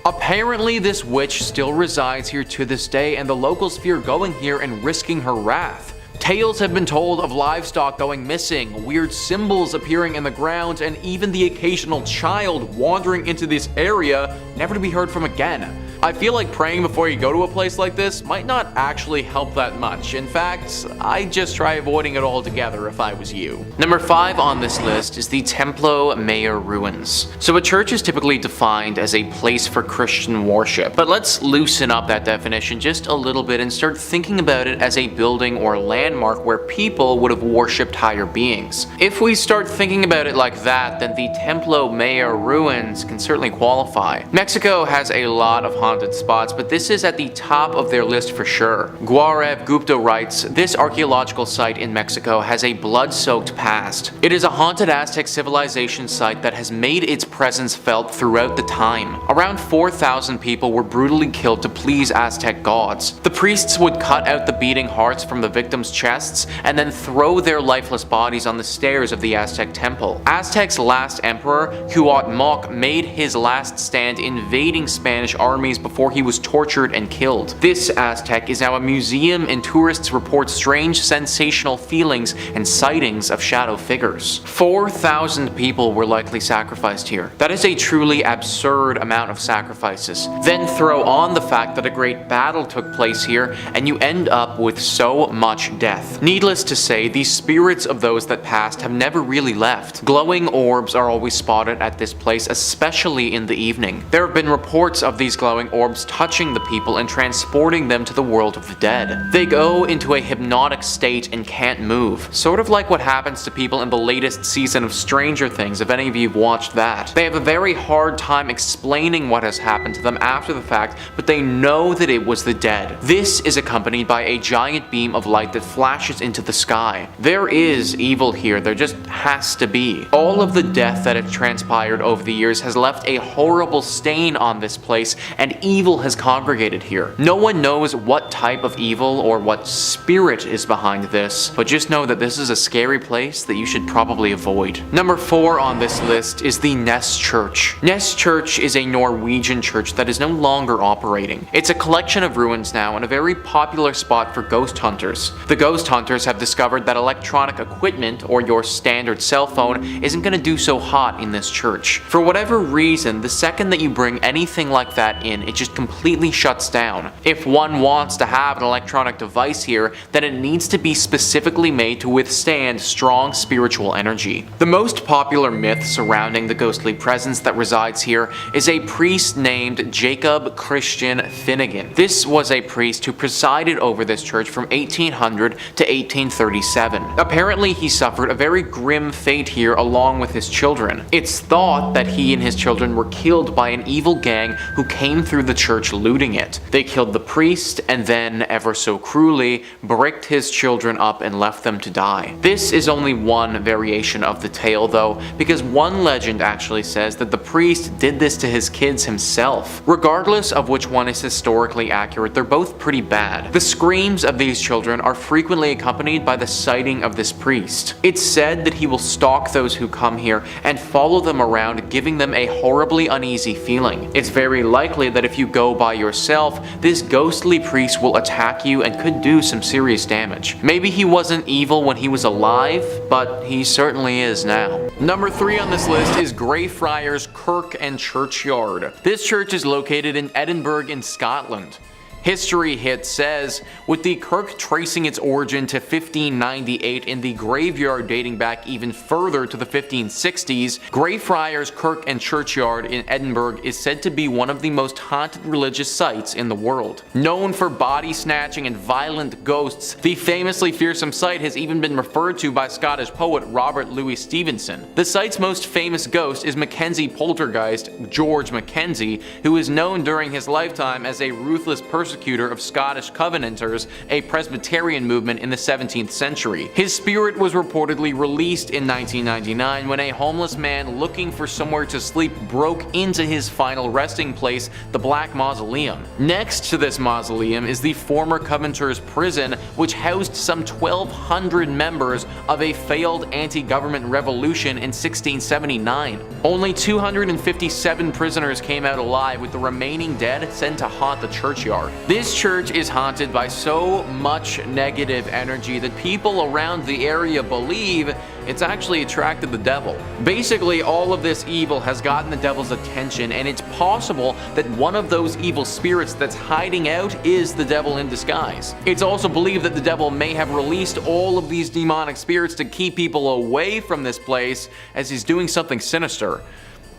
Apparently, this witch still resides here to this day, and the locals fear going here and risking her wrath. Tales have been told of livestock going missing, weird symbols appearing in the ground, and even the occasional child wandering into this area never to be heard from again. I feel like praying before you go to a place like this might not actually help that much. In fact, I'd just try avoiding it altogether if I was you. Number 5 on this list is the Templo Mayor ruins. So a church is typically defined as a place for Christian worship, but let's loosen up that definition just a little bit and start thinking about it as a building or landmark where people would have worshipped higher beings. If we start thinking about it like that, then the Templo Mayor ruins can certainly qualify. Mexico has a lot of haunted spots, but this is at the top of their list for sure. Gaurav Gupta writes, this archaeological site in Mexico has a blood-soaked past. It is a haunted Aztec civilization site that has made its presence felt throughout the time. Around 4,000 people were brutally killed to please Aztec gods. The priests would cut out the beating hearts from the victims' chests and then throw their lifeless bodies on the stairs of the Aztec temple. Aztec's last emperor, Cuauhtémoc, made his last stand invading Spanish armies before he was tortured and killed. This Aztec is now a museum, and tourists report strange sensational feelings and sightings of shadow figures. 4,000 people were likely sacrificed here. That is a truly absurd amount of sacrifices. Then throw on the fact that a great battle took place here, and you end up with so much death. Needless to say, the spirits of those that passed have never really left. Glowing orbs are always spotted at this place, especially in the evening. There have been reports of these glowing orbs touching the people and transporting them to the world of the dead. They go into a hypnotic state and can't move, sort of like what happens to people in the latest season of Stranger Things, if any of you have watched that. They have a very hard time explaining what has happened to them after the fact, but they know that it was the dead. This is accompanied by a giant beam of light that flashes into the sky. There is evil here, there just has to be. All of the death that has transpired over the years has left a horrible stain on this place, and evil has congregated here. No one knows what type of evil or what spirit is behind this, but just know that this is a scary place that you should probably avoid. Number 4 on this list is the Nes Church. Nes Church is a Norwegian church that is no longer operating. It's a collection of ruins now and a very popular spot for ghost hunters. The ghost hunters have discovered that electronic equipment, or your standard cell phone, isn't going to do so hot in this church. For whatever reason, the second that you bring anything like that in, it just completely shuts down. If one wants to have an electronic device here, then it needs to be specifically made to withstand strong spiritual energy. The most popular myth surrounding the ghostly presence that resides here is a priest named Jacob Christian Finnegan. This was a priest who presided over this church from 1800 to 1837. Apparently, he suffered a very grim fate here along with his children. It's thought that he and his children were killed by an evil gang who came through through the church looting it. They killed the priest and then, ever so cruelly, bricked his children up and left them to die. This is only one variation of the tale though, because one legend actually says that the priest did this to his kids himself. Regardless of which one is historically accurate, they're both pretty bad. The screams of these children are frequently accompanied by the sighting of this priest. It's said that he will stalk those who come here and follow them around, giving them a horribly uneasy feeling. It's very likely that if you go by yourself, this ghostly priest will attack you and could do some serious damage. Maybe he wasn't evil when he was alive, but he certainly is now. Number 3 on this list is Greyfriars Kirkyard Churchyard. This church is located in Edinburgh in Scotland. History Hit says, with the kirk tracing its origin to 1598 and the graveyard dating back even further to the 1560s, Greyfriars Kirkyard Churchyard in Edinburgh is said to be one of the most haunted religious sites in the world. Known for body snatching and violent ghosts, the famously fearsome site has even been referred to by Scottish poet Robert Louis Stevenson. The site's most famous ghost is Mackenzie poltergeist George Mackenzie, who is known during his lifetime as a ruthless persecutor of Scottish Covenanters, a Presbyterian movement in the 17th century. His spirit was reportedly released in 1999 when a homeless man looking for somewhere to sleep broke into his final resting place, the Black Mausoleum. Next to this mausoleum is the former Covenanters prison, which housed some 1,200 members of a failed anti-government revolution in 1679. Only 257 prisoners came out alive, with the remaining dead sent to haunt the churchyard. This church is haunted by so much negative energy that people around the area believe it's actually attracted the devil. Basically, all of this evil has gotten the devil's attention, and it's possible that one of those evil spirits that's hiding out is the devil in disguise. It's also believed that the devil may have released all of these demonic spirits to keep people away from this place, as he's doing something sinister.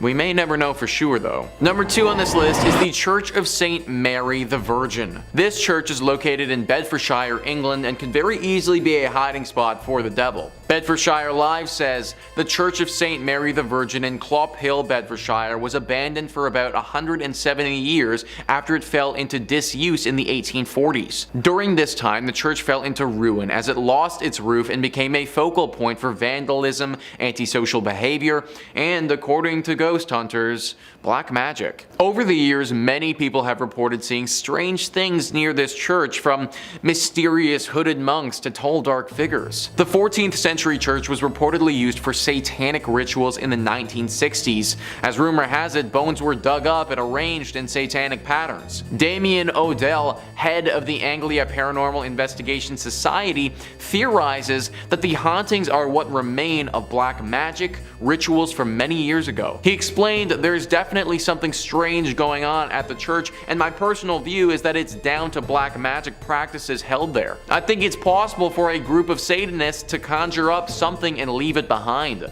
We may never know for sure though. Number 2 on this list is the Church of St. Mary the Virgin. This church is located in Bedfordshire, England, and could very easily be a hiding spot for the devil. Bedfordshire Live says, the Church of St. Mary the Virgin in Clop Hill, Bedfordshire was abandoned for about 170 years after it fell into disuse in the 1840s. During this time, the church fell into ruin as it lost its roof and became a focal point for vandalism, antisocial behavior, and, according to ghost hunters, black magic. Over the years, many people have reported seeing strange things near this church, from mysterious hooded monks to tall dark figures. The 14th century church was reportedly used for satanic rituals in the 1960s. As rumor has it, bones were dug up and arranged in satanic patterns. Damien Odell, head of the Anglia Paranormal Investigation Society, theorizes that the hauntings are what remain of black magic rituals from many years ago. He explained, there's definitely something strange going on at the church, and my personal view is that it's down to black magic practices held there. I think it's possible for a group of Satanists to conjure up something and leave it behind.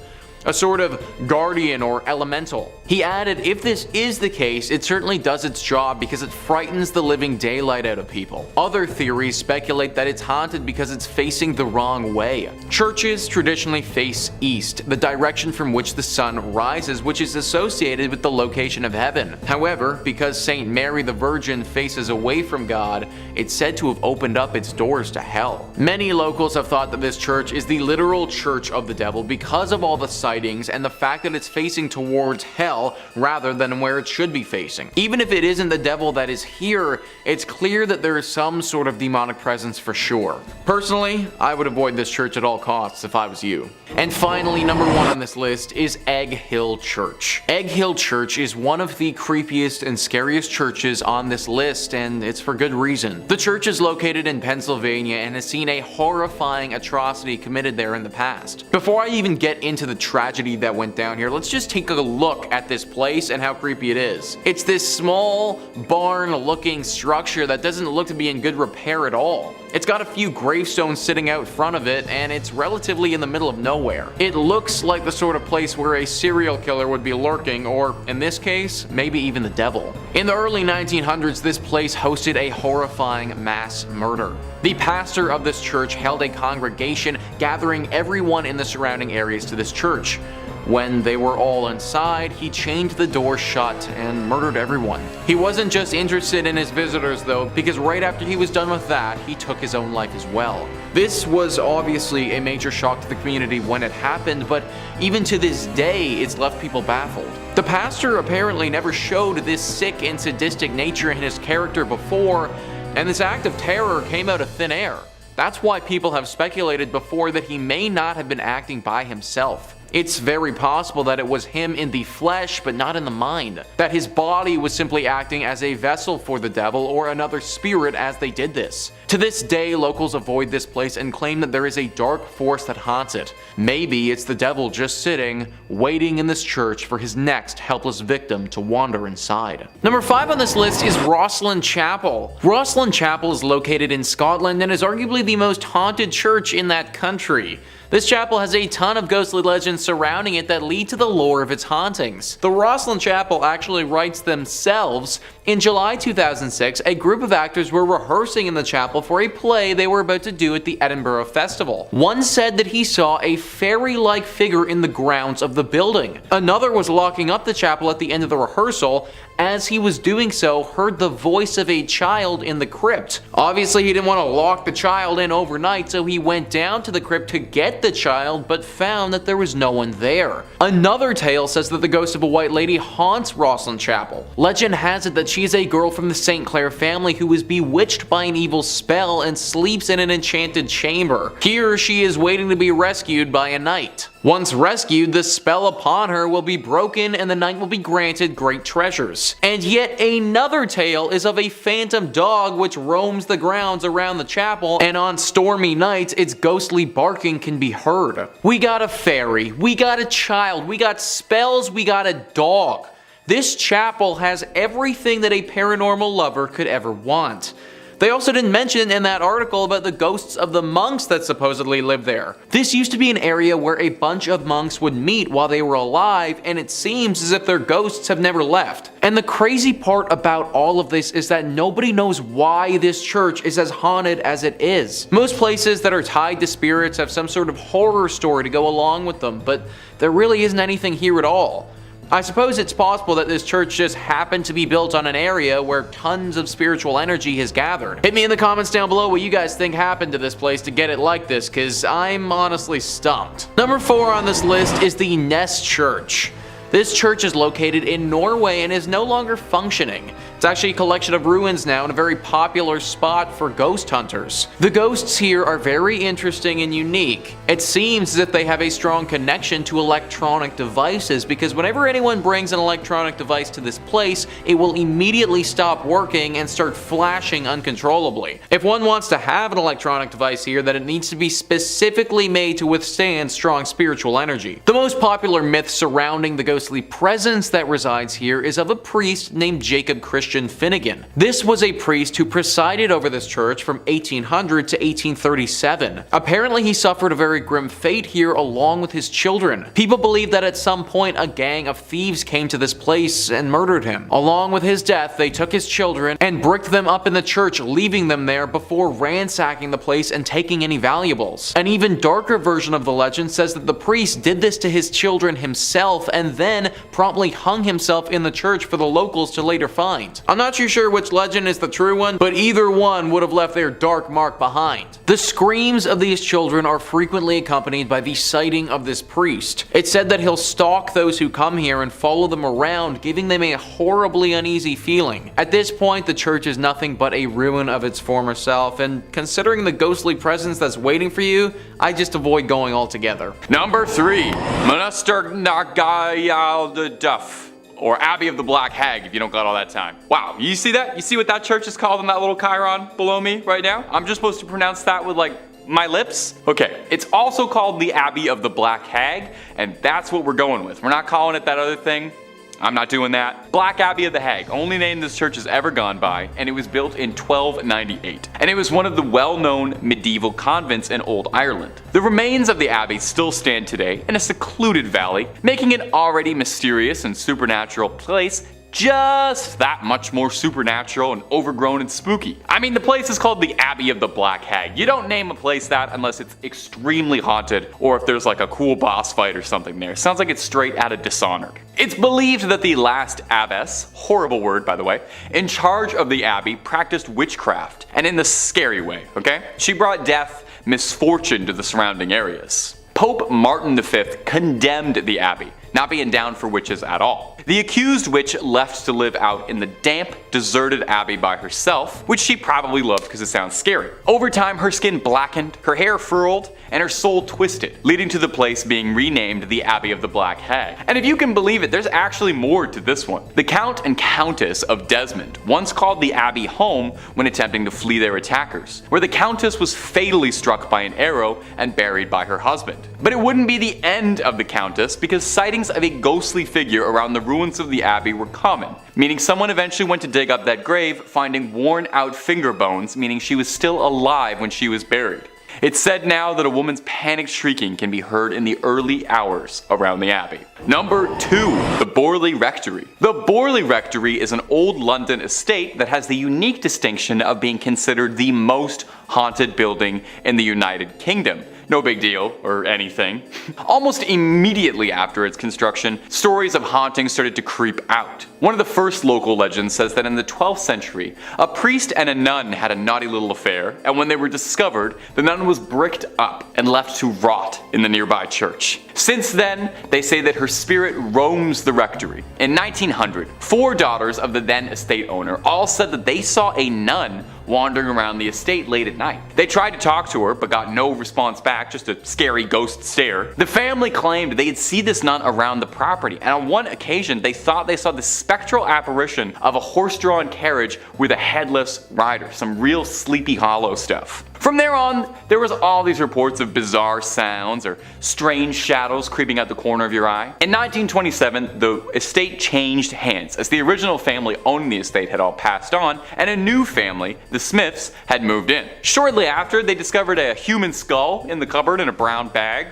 A sort of guardian or elemental. He added, if this is the case, it certainly does its job because it frightens the living daylight out of people. Other theories speculate that it's haunted because it's facing the wrong way. Churches traditionally face east, the direction from which the sun rises, which is associated with the location of heaven. However, because St. Mary the Virgin faces away from God, it's said to have opened up its doors to hell. Many locals have thought that this church is the literal church of the devil because of all the sightings and the fact that it's facing towards hell rather than where it should be facing. Even if it isn't the devil that is here, it's clear that there is some sort of demonic presence for sure. Personally, I would avoid this church at all costs if I was you. And finally, number 1 on this list is Egg Hill Church. Egg Hill Church is one of the creepiest and scariest churches on this list, and it's for good reason. The church is located in Pennsylvania and has seen a horrifying atrocity committed there in the past. Before I even get into the tragedy that went down here, let's just take a look at this place and how creepy it is. It's this small barn looking structure that doesn't look to be in good repair at all. It's got a few gravestones sitting out front of it, and it's relatively in the middle of nowhere. It looks like the sort of place where a serial killer would be lurking, or in this case, maybe even the devil. In the early 1900s, this place hosted a horrifying mass murder. The pastor of this church held a congregation, gathering everyone in the surrounding areas to this church. When they were all inside, he chained the door shut and murdered everyone. He wasn't just interested in his visitors though, because right after he was done with that, he took his own life as well. This was obviously a major shock to the community when it happened, but even to this day, it's left people baffled. The pastor apparently never showed this sick and sadistic nature in his character before, and this act of terror came out of thin air. That's why people have speculated before that he may not have been acting by himself. It's very possible that it was him in the flesh but not in the mind, that his body was simply acting as a vessel for the devil or another spirit as they did this. To this day, locals avoid this place and claim that there is a dark force that haunts it. Maybe it's the devil just sitting, waiting in this church for his next helpless victim to wander inside. Number 5 on this list is Rosslyn Chapel. Rosslyn Chapel is located in Scotland and is arguably the most haunted church in that country. This chapel has a ton of ghostly legends surrounding it that lead to the lore of its hauntings. The Rosslyn Chapel actually writes themselves. In July 2006, a group of actors were rehearsing in the chapel for a play they were about to do at the Edinburgh Festival. One said that he saw a fairy-like figure in the grounds of the building. Another was locking up the chapel at the end of the rehearsal. As he was doing so, heard the voice of a child in the crypt. Obviously, he didn't want to lock the child in overnight, so he went down to the crypt to get the child, but found that there was no one there. Another tale says that the ghost of a white lady haunts Rosslyn Chapel. Legend has it that she is a girl from the St. Clair family who was bewitched by an evil spell and sleeps in an enchanted chamber. Here, she is waiting to be rescued by a knight. Once rescued, the spell upon her will be broken and the knight will be granted great treasures. And yet another tale is of a phantom dog which roams the grounds around the chapel, and on stormy nights its ghostly barking can be heard. We got a fairy, we got a child, we got spells, we got a dog. This chapel has everything that a paranormal lover could ever want. They also didn't mention in that article about the ghosts of the monks that supposedly lived there. This used to be an area where a bunch of monks would meet while they were alive, and it seems as if their ghosts have never left. And the crazy part about all of this is that nobody knows why this church is as haunted as it is. Most places that are tied to spirits have some sort of horror story to go along with them, but there really isn't anything here at all. I suppose it's possible that this church just happened to be built on an area where tons of spiritual energy has gathered. Hit me in the comments down below what you guys think happened to this place to get it like this, cause I'm honestly stumped. Number 4 on this list is the Nes Church. This church is located in Norway and is no longer functioning. It's actually a collection of ruins now and a very popular spot for ghost hunters. The ghosts here are very interesting and unique. It seems as if they have a strong connection to electronic devices, because whenever anyone brings an electronic device to this place, it will immediately stop working and start flashing uncontrollably. If one wants to have an electronic device here, then it needs to be specifically made to withstand strong spiritual energy. The most popular myth surrounding the ghostly presence that resides here is of a priest named Jacob Christian Finnegan. This was a priest who presided over this church from 1800 to 1837. Apparently he suffered a very grim fate here along with his children. People believe that at some point a gang of thieves came to this place and murdered him. Along with his death, they took his children and bricked them up in the church, leaving them there before ransacking the place and taking any valuables. An even darker version of the legend says that the priest did this to his children himself and then promptly hung himself in the church for the locals to later find. I'm not too sure which legend is the true one, but either one would have left their dark mark behind. The screams of these children are frequently accompanied by the sighting of this priest. It's said that he'll stalk those who come here and follow them around, giving them a horribly uneasy feeling. At this point, the church is nothing but a ruin of its former self, and considering the ghostly presence that's waiting for you, I just avoid going altogether. Number 3, Monaster Nagayal Duff. Or Abbey of the Black Hag, if you don't got all that time. Wow, you see that? You see what that church is called in that little chyron below me right now? I'm just supposed to pronounce that with like my lips? Okay, it's also called the Abbey of the Black Hag, and that's what we're going with. We're not calling it that other thing. I'm not doing that. Black Abbey of the Hag, only name this church has ever gone by, and it was built in 1298. And it was one of the well-known medieval convents in Old Ireland. The remains of the abbey still stand today in a secluded valley, making it already mysterious and supernatural place just that much more supernatural and overgrown and spooky. I mean, the place is called the Abbey of the Black Hag. You don't name a place that unless it's extremely haunted or if there's like a cool boss fight or something there. Sounds like it's straight out of Dishonored. It's believed that the last abbess, horrible word by the way, in charge of the abbey practiced witchcraft, and in the scary way, okay? She brought death, misfortune to the surrounding areas. Pope Martin V condemned the abbey, not being down for witches at all. The accused witch left to live out in the damp, deserted abbey by herself, which she probably loved because it sounds scary. Over time, her skin blackened, her hair furled, and her soul twisted, leading to the place being renamed the Abbey of the Black Hag. And if you can believe it, there's actually more to this one. The Count and Countess of Desmond once called the abbey home when attempting to flee their attackers, where the Countess was fatally struck by an arrow and buried by her husband. But it wouldn't be the end of the Countess, because sightings of a ghostly figure around the ruins of the abbey were common, meaning someone eventually went to dig up that grave, finding worn out finger bones, meaning she was still alive when she was buried. It's said now that a woman's panicked shrieking can be heard in the early hours around the abbey. Number 2. The Borley Rectory. The Borley Rectory is an old London estate that has the unique distinction of being considered the most haunted building in the United Kingdom. No big deal, or anything. Almost immediately after its construction, stories of hauntings started to creep out. One of the first local legends says that in the 12th century, a priest and a nun had a naughty little affair, and when they were discovered, the nun was bricked up and left to rot in the nearby church. Since then, they say that her spirit roams the rectory. In 1900, 4 daughters of the then estate owner all said that they saw a nun wandering around the estate late at night. They tried to talk to her, but got no response back, just a scary ghost stare. The family claimed they'd see this nun around the property, and on one occasion they thought they saw the spectral apparition of a horse-drawn carriage with a headless rider, some real Sleepy Hollow stuff. From there on, there was all these reports of bizarre sounds or strange shadows creeping out the corner of your eye. In 1927, the estate changed hands, as the original family owning the estate had all passed on, and a new family, the Smiths, had moved in. Shortly after, they discovered a human skull in the cupboard in a brown bag.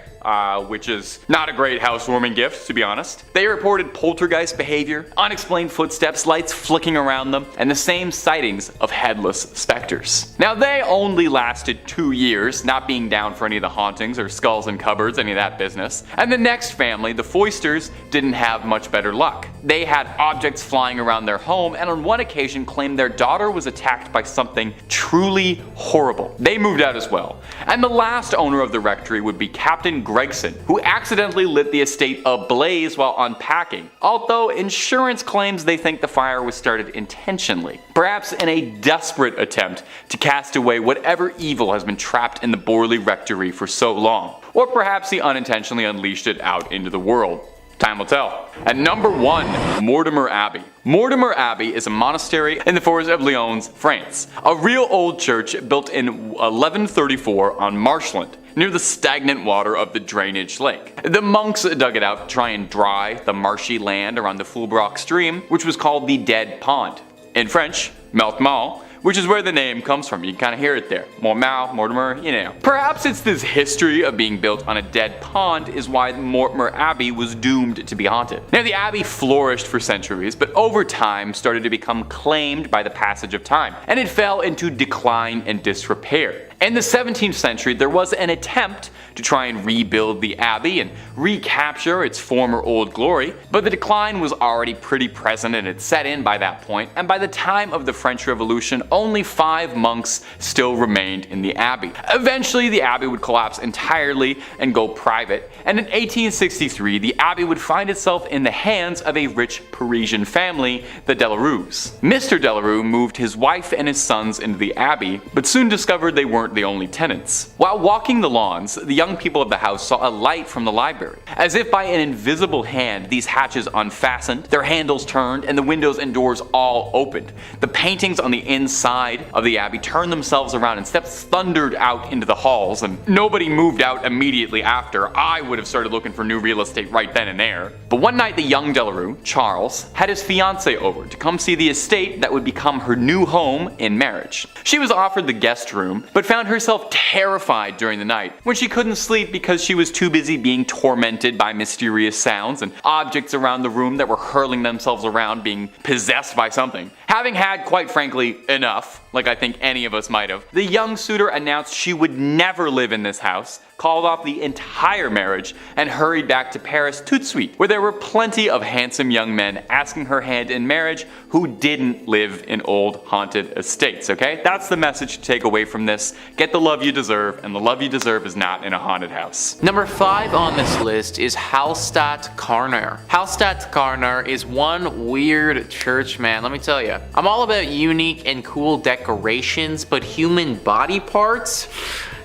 Which is not a great housewarming gift, to be honest. They reported poltergeist behavior, unexplained footsteps, lights flicking around them, and the same sightings of headless specters. Now, they only lasted 2 years, not being down for any of the hauntings or skulls in cupboards, any of that business. And the next family, the Foysters, didn't have much better luck. They had objects flying around their home, and on one occasion claimed their daughter was attacked by something truly horrible. They moved out as well. And the last owner of the rectory would be Captain Gregson, who accidentally lit the estate ablaze while unpacking, although insurance claims they think the fire was started intentionally, perhaps in a desperate attempt to cast away whatever evil has been trapped in the Borley Rectory for so long, or perhaps he unintentionally unleashed it out into the world. Time will tell. At number 1, Mortimer Abbey. Mortimer Abbey is a monastery in the forest of Lyons, France. A real old church built in 1134 on marshland, near the stagnant water of the drainage lake. The monks dug it out to try and dry the marshy land around the Fulbrock stream, which was called the Dead Pond. In French, Mortimer, which is where the name comes from. You can kind of hear it there. Mortimer, you know. Perhaps it's this history of being built on a dead pond is why Mortimer Abbey was doomed to be haunted. Now, the abbey flourished for centuries, but over time started to become claimed by the passage of time, and it fell into decline and disrepair. In the 17th century, there was an attempt to try and rebuild the abbey and recapture its former old glory, but the decline was already pretty present and had set in by that point, and by the time of the French Revolution, only 5 monks still remained in the abbey. Eventually, the abbey would collapse entirely and go private, and in 1863, the abbey would find itself in the hands of a rich Parisian family, the Delarues. Mr. Delarue moved his wife and his sons into the abbey, but soon discovered they weren't the only tenants. While walking the lawns, the young people of the house saw a light from the library. As if by an invisible hand, these hatches unfastened, their handles turned, and the windows and doors all opened. The paintings on the inside inside of the abbey turned themselves around and steps thundered out into the halls, and nobody moved out immediately after. I would have started looking for new real estate right then and there. But one night the young Delarue, Charles, had his fiancée over to come see the estate that would become her new home in marriage. She was offered the guest room, but found herself terrified during the night when she couldn't sleep because she was too busy being tormented by mysterious sounds and objects around the room that were hurling themselves around, being possessed by something. Having had, quite frankly, enough, like I think any of us might have, the young suitor announced she would never live in this house, called off the entire marriage, and hurried back to Paris tout de suite, where there were plenty of handsome young men asking her hand in marriage who didn't live in old haunted estates, okay? That's the message to take away from this. Get the love you deserve, and the love you deserve is not in a haunted house. Number 5 on this list is Halstatt Karner. Halstatt Karner is one weird church, man, let me tell you. I'm all about unique and cool decorations, but human body parts?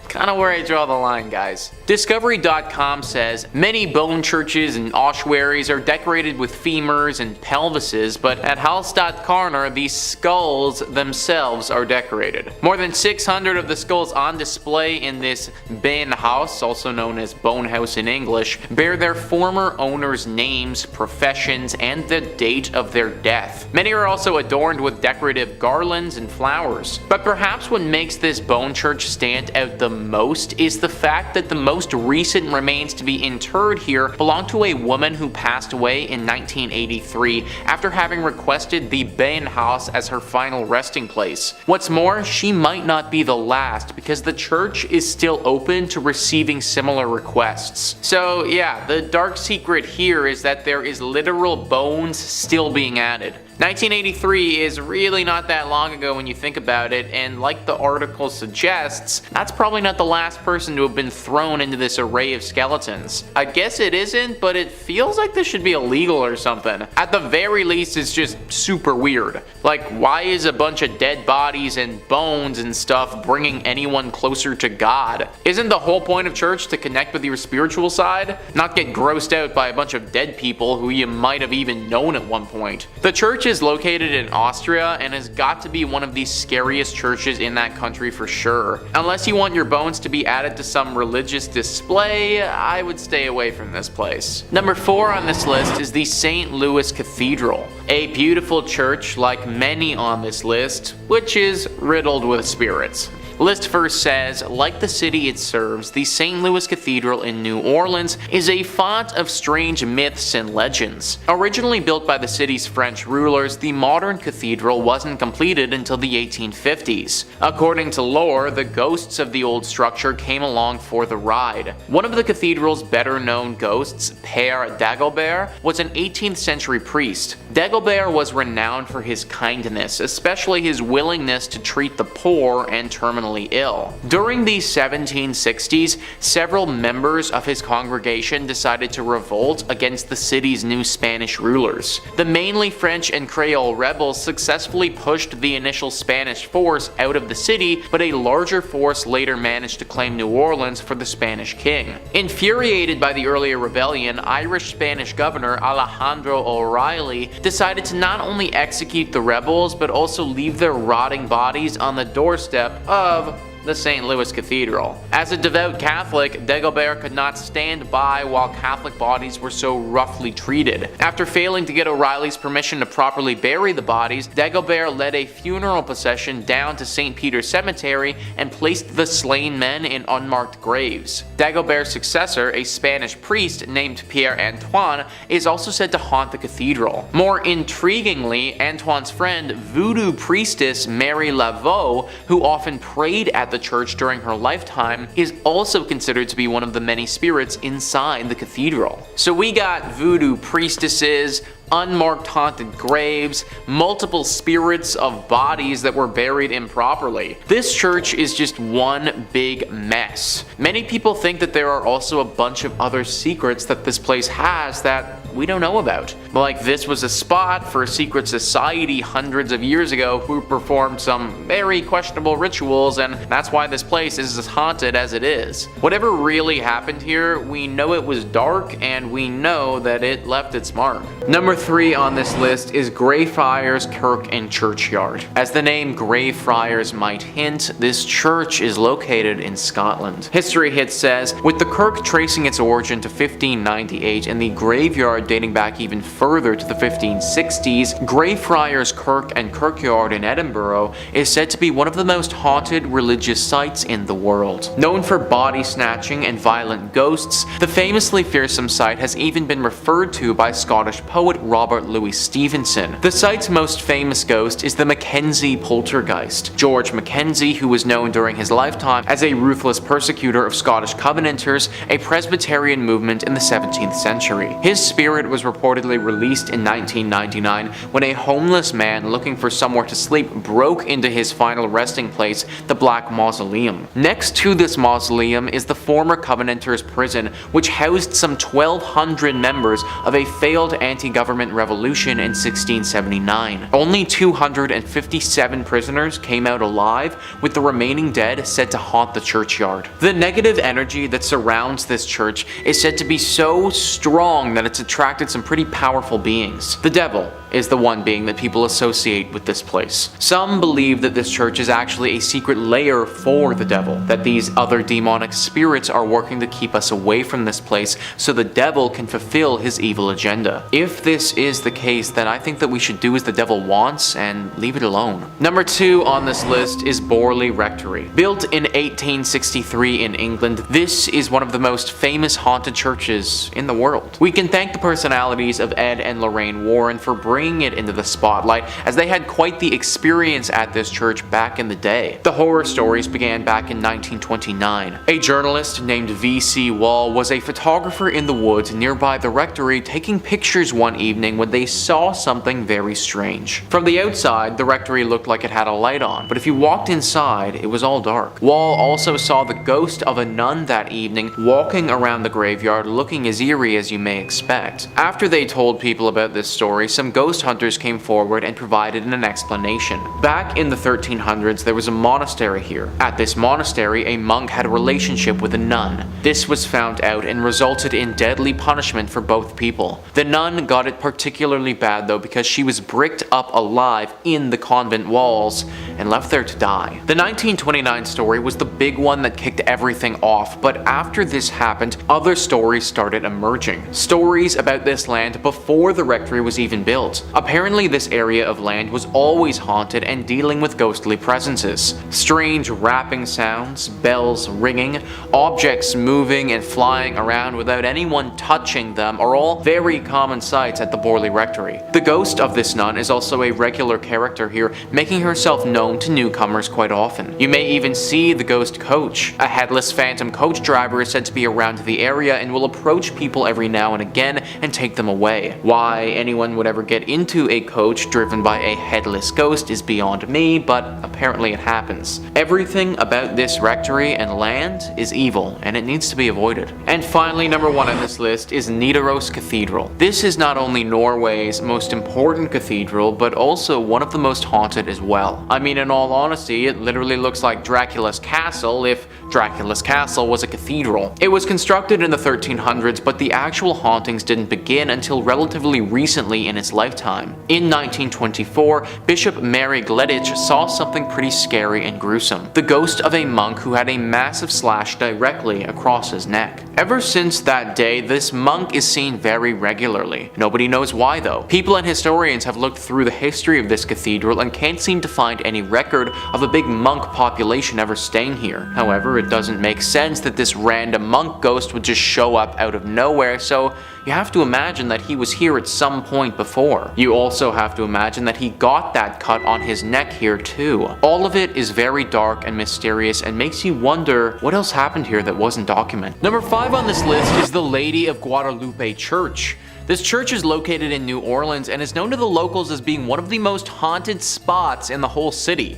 Kinda where I draw the line, guys. Discovery.com says many bone churches and ossuaries are decorated with femurs and pelvises, but at Halstatt Karner, the skulls themselves are decorated. More than 600 of the skulls on display in this benhouse, also known as bone house in English, bear their former owners' names, professions, and the date of their death. Many are also adorned with decorative garlands and flowers. But perhaps what makes this bone church stand out the most is the fact that the most recent remains to be interred here belong to a woman who passed away in 1983 after having requested the benhouse as her final resting place. What's more, she might not be the last because the church is still open to receiving similar requests. So yeah, the dark secret here is that there is literal bones still being added. 1983 is really not that long ago when you think about it, and like the article suggests, that's probably not the last person to have been thrown into this array of skeletons. I guess it isn't, but it feels like this should be illegal or something. At the very least, it's just super weird. Like, why is a bunch of dead bodies and bones and stuff bringing anyone closer to God? Isn't the whole point of church to connect with your spiritual side? Not get grossed out by a bunch of dead people who you might have even known at one point. The church is located in Austria and has got to be one of the scariest churches in that country for sure. Unless you want your bones to be added to some religious display, I would stay away from this place. Number 4 on this list is the St. Louis Cathedral, a beautiful church like many on this list, which is riddled with spirits. The list first says, like the city it serves, the St. Louis Cathedral in New Orleans is a font of strange myths and legends. Originally built by the city's French rulers, the modern cathedral wasn't completed until the 1850s. According to lore, the ghosts of the old structure came along for the ride. One of the cathedral's better known ghosts, Père Dagobert, was an 18th century priest. Dagobert was renowned for his kindness, especially his willingness to treat the poor and terminally ill. During the 1760s, several members of his congregation decided to revolt against the city's new Spanish rulers. The mainly French and Creole rebels successfully pushed the initial Spanish force out of the city, but a larger force later managed to claim New Orleans for the Spanish king. Infuriated by the earlier rebellion, Irish-Spanish governor Alejandro O'Reilly decided to not only execute the rebels, but also leave their rotting bodies on the doorstep of the St. Louis Cathedral. As a devout Catholic, Dagobert could not stand by while Catholic bodies were so roughly treated. After failing to get O'Reilly's permission to properly bury the bodies, Dagobert led a funeral procession down to St. Peter's Cemetery and placed the slain men in unmarked graves. Dagobert's successor, a Spanish priest named Pierre Antoine, is also said to haunt the cathedral. More intriguingly, Antoine's friend, voodoo priestess Mary Laveau, who often prayed at the church during her lifetime, is also considered to be one of the many spirits inside the cathedral. So we got voodoo priestesses, unmarked haunted graves, multiple spirits of bodies that were buried improperly. This church is just one big mess. Many people think that there are also a bunch of other secrets that this place has that we don't know about. Like this was a spot for a secret society hundreds of years ago who performed some very questionable rituals, and that's why this place is as haunted as it is. Whatever really happened here, we know it was dark and we know that it left its mark. Number 3 on this list is Greyfriars Kirkyard. As the name Greyfriars might hint, this church is located in Scotland. History Hit says, with the kirk tracing its origin to 1598 and the graveyard dating back even further to the 1560s, Greyfriars Kirkyard in Edinburgh is said to be one of the most haunted religious sites in the world. Known for body snatching and violent ghosts, the famously fearsome site has even been referred to by Scottish poet Robert Louis Stevenson. The site's most famous ghost is the Mackenzie poltergeist. George Mackenzie, who was known during his lifetime as a ruthless persecutor of Scottish Covenanters, a Presbyterian movement in the 17th century. His spirit was reportedly released in 1999 when a homeless man looking for somewhere to sleep broke into his final resting place, the Black Mausoleum. Next to this mausoleum is the former Covenanters prison, which housed some 1,200 members of a failed anti-government revolution in 1679. Only 257 prisoners came out alive, with the remaining dead said to haunt the churchyard. The negative energy that surrounds this church is said to be so strong that it's attracted some pretty powerful beings. The devil is the one being that people associate with this place. Some believe that this church is actually a secret lair for the devil, that these other demonic spirits are working to keep us away from this place so the devil can fulfill his evil agenda. If this is the case, then I think that we should do as the devil wants and leave it alone. Number 2 on this list is Borley Rectory. Built in 1863 in England, this is one of the most famous haunted churches in the world. We can thank the personalities of Ed and Lorraine Warren for bringing it into the spotlight, as they had quite the experience at this church back in the day. The horror stories began back in 1929. A journalist named V.C. Wall was a photographer in the woods nearby the rectory taking pictures one evening when they saw something very strange. From the outside, the rectory looked like it had a light on, but if you walked inside, it was all dark. Wall also saw the ghost of a nun that evening walking around the graveyard looking as eerie as you may expect. After they told people about this story, some ghost hunters came forward and provided an explanation. Back in the 1300s, there was a monastery here. At this monastery, a monk had a relationship with a nun. This was found out and resulted in deadly punishment for both people. The nun got it particularly bad though, because she was bricked up alive in the convent walls and left there to die. The 1929 story was the big one that kicked everything off, but after this happened, other stories started emerging. Stories about this land before the rectory was even built. Apparently this area of land was always haunted and dealing with ghostly presences. Strange rapping sounds, bells ringing, objects moving and flying around without anyone touching them are all very common sights at the Borley Rectory. The ghost of this nun is also a regular character here, making herself known to newcomers quite often. You may even see the ghost coach. A headless phantom coach driver is said to be around the area and will approach people every now and again and take them away. Why anyone would ever get into a coach driven by a headless ghost is beyond me, but apparently it happens. Everything about this rectory and land is evil, and it needs to be avoided. And finally, number 1 on this list is Nidaros Cathedral. This is not only Norway's most important cathedral, but also one of the most haunted as well. I mean, in all honesty, it literally looks like Dracula's castle if Dracula's castle was a cathedral. It was constructed in the 1300s, but the actual hauntings didn't begin until relatively recently in its lifetime. In 1924, Bishop Mary Gleditch saw something pretty scary and gruesome. The ghost of a monk who had a massive slash directly across his neck. Ever since that day, this monk is seen very regularly. Nobody knows why though. People and historians have looked through the history of this cathedral and can't seem to find any record of a big monk population ever staying here. However, it doesn't make sense that this random monk ghost would just show up out of nowhere, so you have to imagine that he was here at some point before. You also have to imagine that he got that cut on his neck here too. All of it is very dark and mysterious and makes you wonder what else happened here that wasn't documented. Number 5 on this list is the Lady of Guadalupe Church. This church is located in New Orleans and is known to the locals as being one of the most haunted spots in the whole city.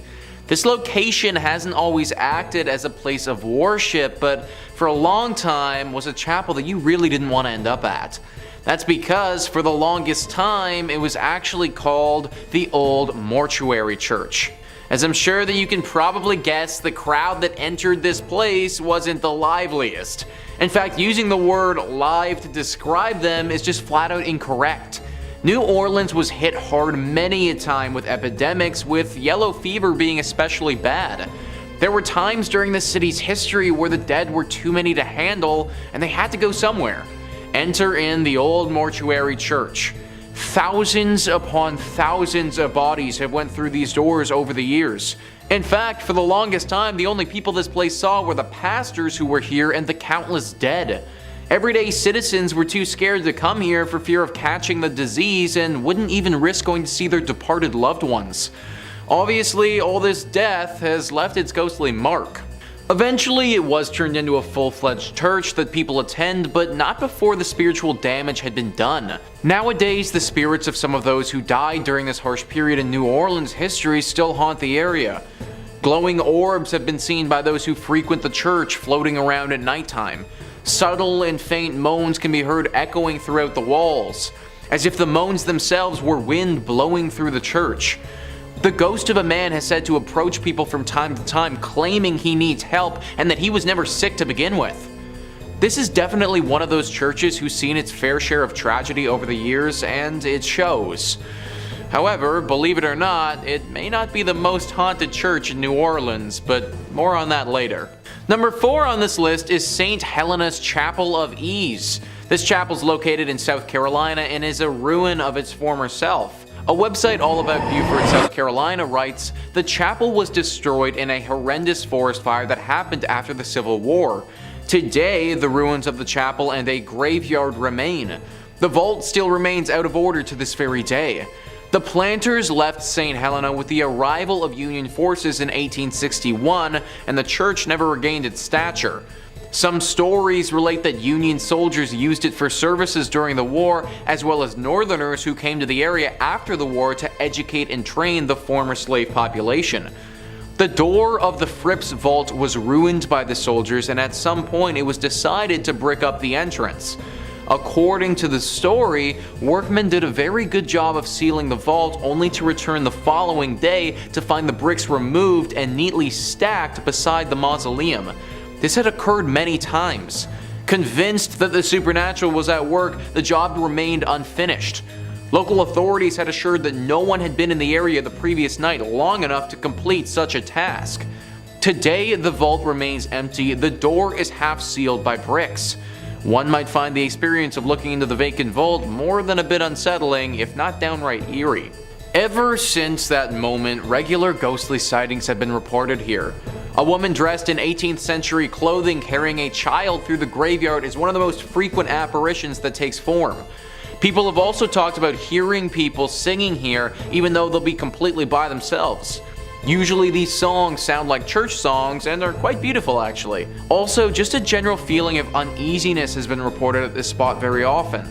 This location hasn't always acted as a place of worship, but for a long time was a chapel that you really didn't want to end up at. That's because for the longest time it was actually called the Old Mortuary Church. As I'm sure that you can probably guess, the crowd that entered this place wasn't the liveliest. In fact, using the word live to describe them is just flat out incorrect. New Orleans was hit hard many a time with epidemics, with yellow fever being especially bad. There were times during the city's history where the dead were too many to handle and they had to go somewhere. Enter in the Old Mortuary Church. Thousands upon thousands of bodies have went through these doors over the years. In fact, for the longest time, the only people this place saw were the pastors who were here and the countless dead. Everyday citizens were too scared to come here for fear of catching the disease and wouldn't even risk going to see their departed loved ones. Obviously, all this death has left its ghostly mark. Eventually, it was turned into a full-fledged church that people attend, but not before the spiritual damage had been done. Nowadays, the spirits of some of those who died during this harsh period in New Orleans history still haunt the area. Glowing orbs have been seen by those who frequent the church floating around at nighttime. Subtle and faint moans can be heard echoing throughout the walls, as if the moans themselves were wind blowing through the church. The ghost of a man has said to approach people from time to time claiming he needs help and that he was never sick to begin with. This is definitely one of those churches who's seen its fair share of tragedy over the years, and it shows. However, believe it or not, it may not be the most haunted church in New Orleans, but more on that later. Number 4 on this list is St. Helena's Chapel of Ease. This chapel is located in South Carolina and is a ruin of its former self. A website all about Beaufort, South Carolina writes, "The chapel was destroyed in a horrendous forest fire that happened after the Civil War. Today, the ruins of the chapel and a graveyard remain. The vault still remains out of order to this very day. The planters left St. Helena with the arrival of Union forces in 1861, and the church never regained its stature. Some stories relate that Union soldiers used it for services during the war, as well as Northerners who came to the area after the war to educate and train the former slave population. The door of the Fripp's vault was ruined by the soldiers, and at some point it was decided to brick up the entrance. According to the story, workmen did a very good job of sealing the vault, only to return the following day to find the bricks removed and neatly stacked beside the mausoleum. This had occurred many times. Convinced that the supernatural was at work, the job remained unfinished. Local authorities had assured that no one had been in the area the previous night long enough to complete such a task. Today, the vault remains empty. The door is half sealed by bricks. One might find the experience of looking into the vacant vault more than a bit unsettling, if not downright eerie. Ever since that moment, regular ghostly sightings have been reported here. A woman dressed in 18th century clothing carrying a child through the graveyard is one of the most frequent apparitions that takes form. People have also talked about hearing people singing here even though they'll be completely by themselves. Usually these songs sound like church songs and are quite beautiful actually. Also, just a general feeling of uneasiness has been reported at this spot very often.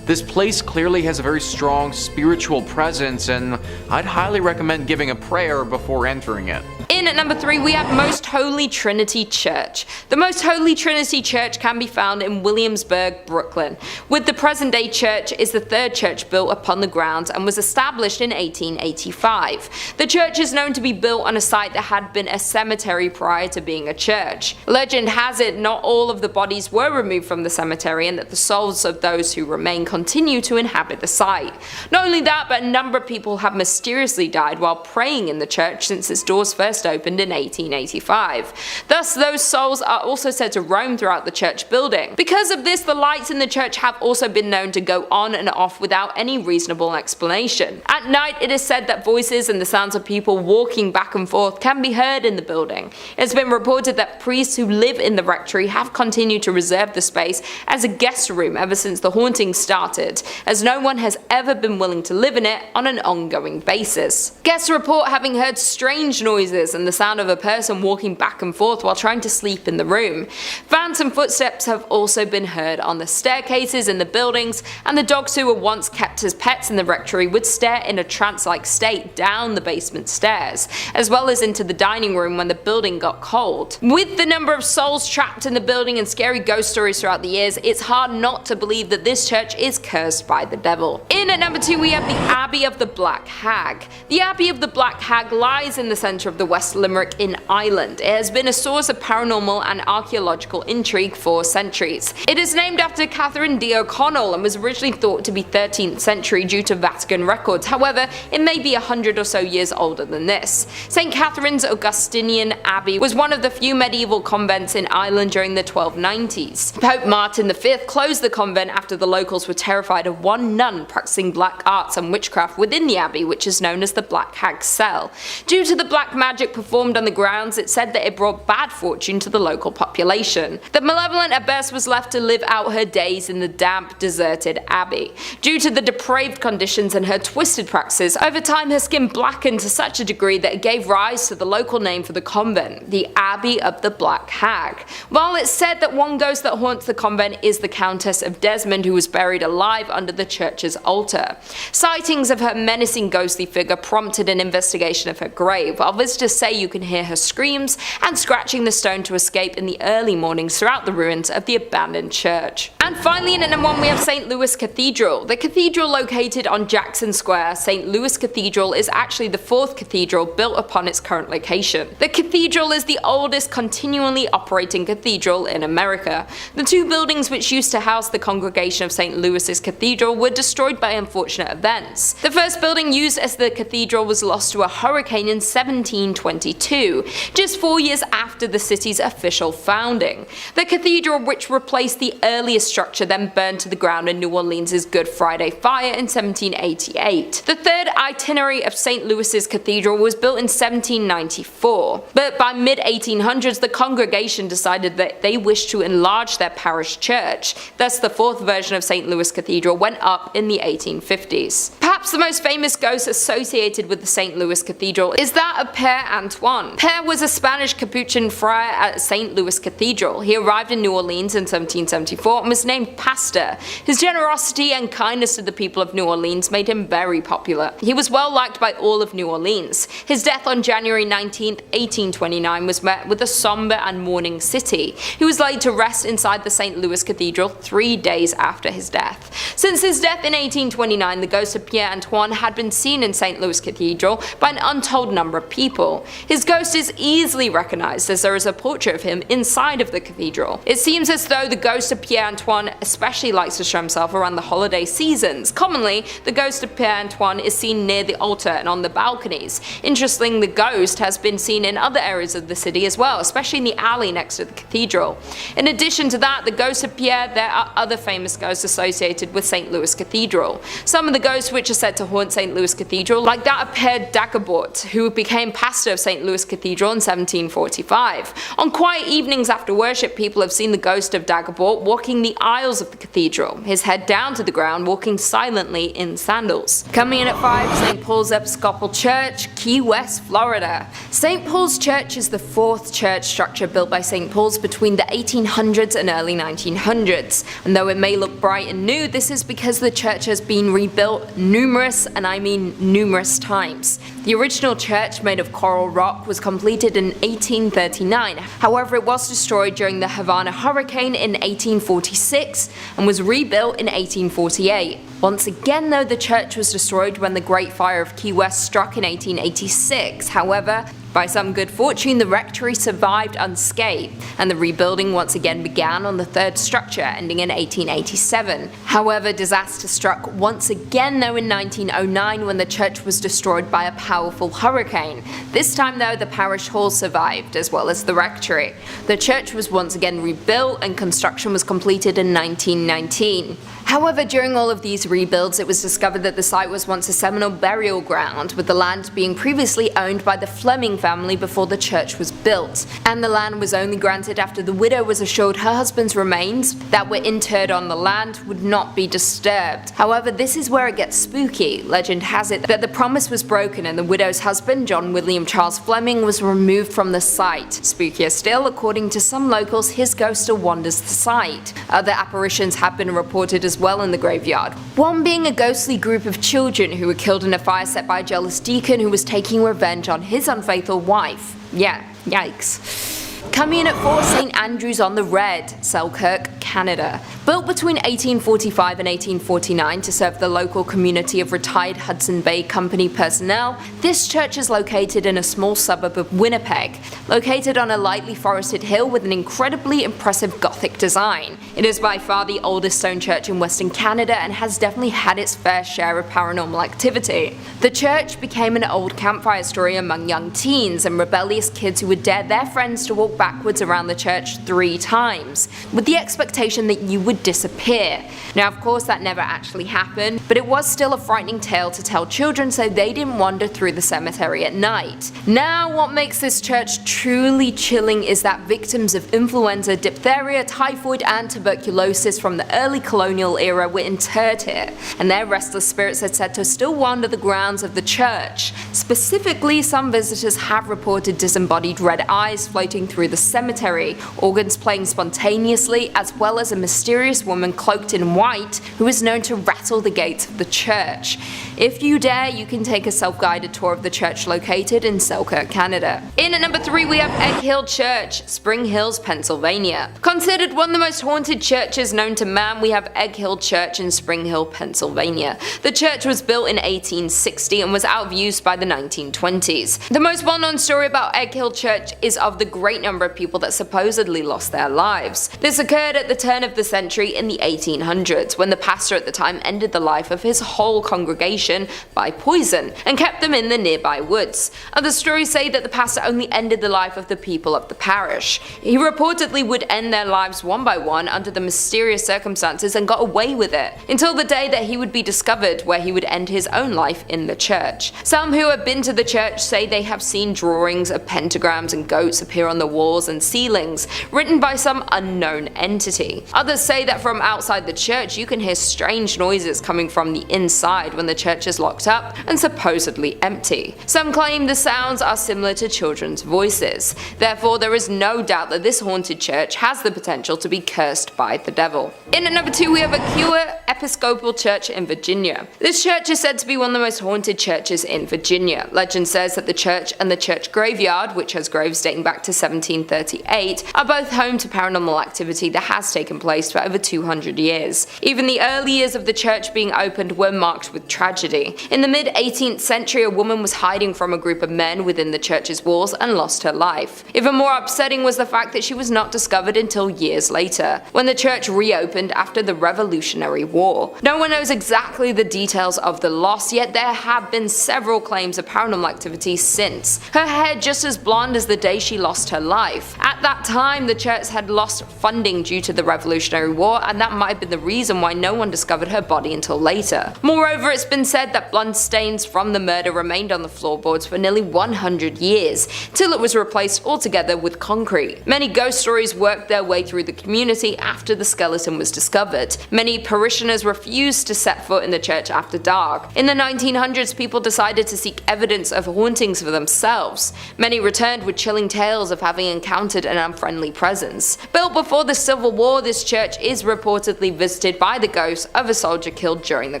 This place clearly has a very strong spiritual presence, and I'd highly recommend giving a prayer before entering it. In at number 3, we have Most Holy Trinity Church. The Most Holy Trinity Church can be found in Williamsburg, Brooklyn. With the present-day church is the third church built upon the grounds and was established in 1885. The church is known to be built on a site that had been a cemetery prior to being a church. Legend has it not all of the bodies were removed from the cemetery, and that the souls of those who remain continue to inhabit the site. Not only that, but a number of people have mysteriously died while praying in the church since its doors first opened in 1885. Thus, those souls are also said to roam throughout the church building. Because of this, the lights in the church have also been known to go on and off without any reasonable explanation. At night, it is said that voices and the sounds of people walking back and forth can be heard in the building. It's been reported that priests who live in the rectory have continued to reserve the space as a guest room ever since the haunting started, as no one has ever been willing to live in it on an ongoing basis. Guests report having heard strange noises and the sound of a person walking back and forth while trying to sleep in the room. Fans and some footsteps have also been heard on the staircases in the buildings, and the dogs who were once kept as pets in the rectory would stare in a trance-like state down the basement stairs, as well as into the dining room when the building got cold. With the number of souls trapped in the building and scary ghost stories throughout the years, it's hard not to believe that this church is cursed by the devil. In at number 2 we have the Abbey of the Black Hag. The Abbey of the Black Hag lies in the centre of the West Limerick in Ireland. It has been a source of paranormal and archaeological intrigue for centuries. It is named after Catherine D. O'Connell and was originally thought to be 13th century due to Vatican records. However, it may be 100 or so years older than this. St. Catherine's Augustinian Abbey was one of the few medieval convents in Ireland during the 1290s. Pope Martin V closed the convent after the locals were terrified of one nun practicing black arts and witchcraft within the abbey, which is known as the Black Hag Cell. Due to the black magic performed on the grounds, it said that it brought bad fortune to the local population. The malevolent abbess was left to live out her days in the damp, deserted abbey. Due to the depraved conditions and her twisted practices, over time her skin blackened to such a degree that it gave rise to the local name for the convent, the Abbey of the Black Hag. While it's said that one ghost that haunts the convent is the Countess of Desmond, who was buried alive under the church's altar. Sightings of her menacing ghostly figure prompted an investigation of her grave, while visitors say you can hear her screams and scratching the stone to escape in the early mornings throughout the ruins of the abandoned church. And finally, in at number 1 we have St. Louis Cathedral. The cathedral located on Jackson Square, St. Louis Cathedral is actually the 4th cathedral built upon its current location. The cathedral is the oldest continually operating cathedral in America. The 2 buildings which used to house the congregation of St. Louis's cathedral were destroyed by unfortunate events. The first building used as the cathedral was lost to a hurricane in 1722, just 4 years after the city's official founding. The cathedral, which replaced the earliest structure, then burned to the ground in New Orleans' Good Friday fire in 1788. The third itinerary of St. Louis's cathedral was built in 1794, but by mid-1800s the congregation decided that they wished to enlarge their parish church. Thus the 4th version of St. Louis Cathedral went up in the 1850s. Perhaps the most famous ghost associated with the St. Louis Cathedral is that of Père Antoine. Père was a Spanish Capuchin friar at St. Louis Cathedral. He arrived in New Orleans in 1774 and was named pastor. His generosity and kindness to the people of New Orleans made him very popular. He was well liked by all of New Orleans. His death on January 19, 1829 was met with a somber and mourning city. He was laid to rest inside the St. Louis Cathedral 3 days after his death. Since his death in 1829, the ghost of Père Antoine had been seen in St. Louis Cathedral by an untold number of people. His ghost is easily recognized as there is a portrait of him inside of the cathedral. It seems as though the ghost of Père Antoine especially likes to show himself around the holiday seasons. Commonly, the ghost of Père Antoine is seen near the altar and on the balconies. Interestingly, the ghost has been seen in other areas of the city as well, especially in the alley next to the cathedral. In addition to that, the ghost of Pierre, there are other famous ghosts associated with St. Louis Cathedral. Some of the ghosts which are said to haunt St. Louis Cathedral, like that of Père Dagobert, who became pastor of St. Louis Cathedral in 1745. On quiet evenings after worship, people have seen the ghost of Dagobert walking the aisles of the cathedral, his head down to the ground, walking silently in sandals. Coming in at 5, St. Paul's Episcopal Church, Key West, Florida. St. Paul's Church is the 4th church structure built by St. Paul's between the 1800s and early 1900s. And though it may look bright and new, this is because the church has been rebuilt numerous, and I mean numerous times. The original church, made of coral rock, was completed in 1839. However, it was destroyed during the Havana hurricane in 1846 and was rebuilt in 1848. Once again though, the church was destroyed when the Great Fire of Key West struck in 1886. However, by some good fortune, the rectory survived unscathed, and the rebuilding once again began on the 3rd structure, ending in 1887. However, disaster struck once again though in 1909 when the church was destroyed by a powerful hurricane. This time though, the parish hall survived, as well as the rectory. The church was once again rebuilt and construction was completed in 1919. However, during all of these rebuilds, it was discovered that the site was once a Seminole burial ground, with the land being previously owned by the Fleming family before the church was built, and the land was only granted after the widow was assured her husband's remains that were interred on the land would not be disturbed. However, this is where it gets spooky. Legend has it that the promise was broken and the widow's husband, John William Charles Fleming, was removed from the site. Spookier still, according to some locals, his ghost still wanders the site. Other apparitions have been reported as well in the graveyard, one being a ghostly group of children who were killed in a fire set by a jealous deacon who was taking revenge on his unfaithful wife. Yeah, yikes. Coming in at 4, St. Andrew's on the Red, Selkirk, Canada. Built between 1845 and 1849 to serve the local community of retired Hudson Bay Company personnel, this church is located in a small suburb of Winnipeg, located on a lightly forested hill with an incredibly impressive Gothic design. It is by far the oldest stone church in Western Canada and has definitely had its fair share of paranormal activity. The church became an old campfire story among young teens and rebellious kids who would dare their friends to walk backwards around the church 3 times, with the expectation that you would disappear. Now, of course, that never actually happened, but it was still a frightening tale to tell children so they didn't wander through the cemetery at night. Now, what makes this church truly chilling is that victims of influenza, diphtheria, typhoid, and tuberculosis from the early colonial era were interred here, and their restless spirits are said to still wander the grounds of the church. Specifically, some visitors have reported disembodied red eyes floating through the cemetery, organs playing spontaneously, as well as a mysterious woman cloaked in white who is known to rattle the gates of the church. If you dare, you can take a self-guided tour of the church located in Selkirk, Canada. In at number 3 we have Egg Hill Church, Spring Hills, Pennsylvania. Considered one of the most haunted churches known to man, we have Egg Hill Church in Spring Hill, Pennsylvania. The church was built in 1860 and was out of use by the 1920s. The most well-known story about Egg Hill Church is of the great number of people that supposedly lost their lives. This occurred at the turn of the century in the 1800s, when the pastor at the time ended the life of his whole congregation by poison and kept them in the nearby woods. Other stories say that the pastor only ended the life of the people of the parish. He reportedly would end their lives one by one under the mysterious circumstances and got away with it, until the day that he would be discovered, where he would end his own life in the church. Some who have been to the church say they have seen drawings of pentagrams and goats appear on the walls and ceilings, written by some unknown entity. Others say that from outside the church you can hear strange noises coming from the inside when the church is locked up and supposedly empty. Some claim the sounds are similar to children's voices. Therefore, there is no doubt that this haunted church has the potential to be cursed by the devil. In at number 2 we have Aquia Episcopal Church in Virginia. This church is said to be one of the most haunted churches in Virginia. Legend says that the church and the church graveyard, which has graves dating back to 1738, are both home to paranormal activity that has taken place for over 200 years. Even the early years of the church being opened were marked with tragedy. In the mid-18th century, a woman was hiding from a group of men within the church's walls and lost her life. Even more upsetting was the fact that she was not discovered until years later, when the church reopened after the Revolutionary War. No one knows exactly the details of the loss, yet there have been several claims of paranormal activity since. Her hair just as blonde as the day she lost her life. At that time, the church had lost funding due to the Revolutionary War, and that might have been the reason why no one discovered her body until later. Moreover, it's been said that blood stains from the murder remained on the floorboards for nearly 100 years, till it was replaced altogether with concrete. Many ghost stories worked their way through the community after the skeleton was discovered. Many parishioners refused to set foot in the church after dark. In the 1900s, people decided to seek evidence of hauntings for themselves. Many returned with chilling tales of having encountered an unfriendly presence. Built before the Civil War, this church is reportedly visited by the ghost of a soldier killed during the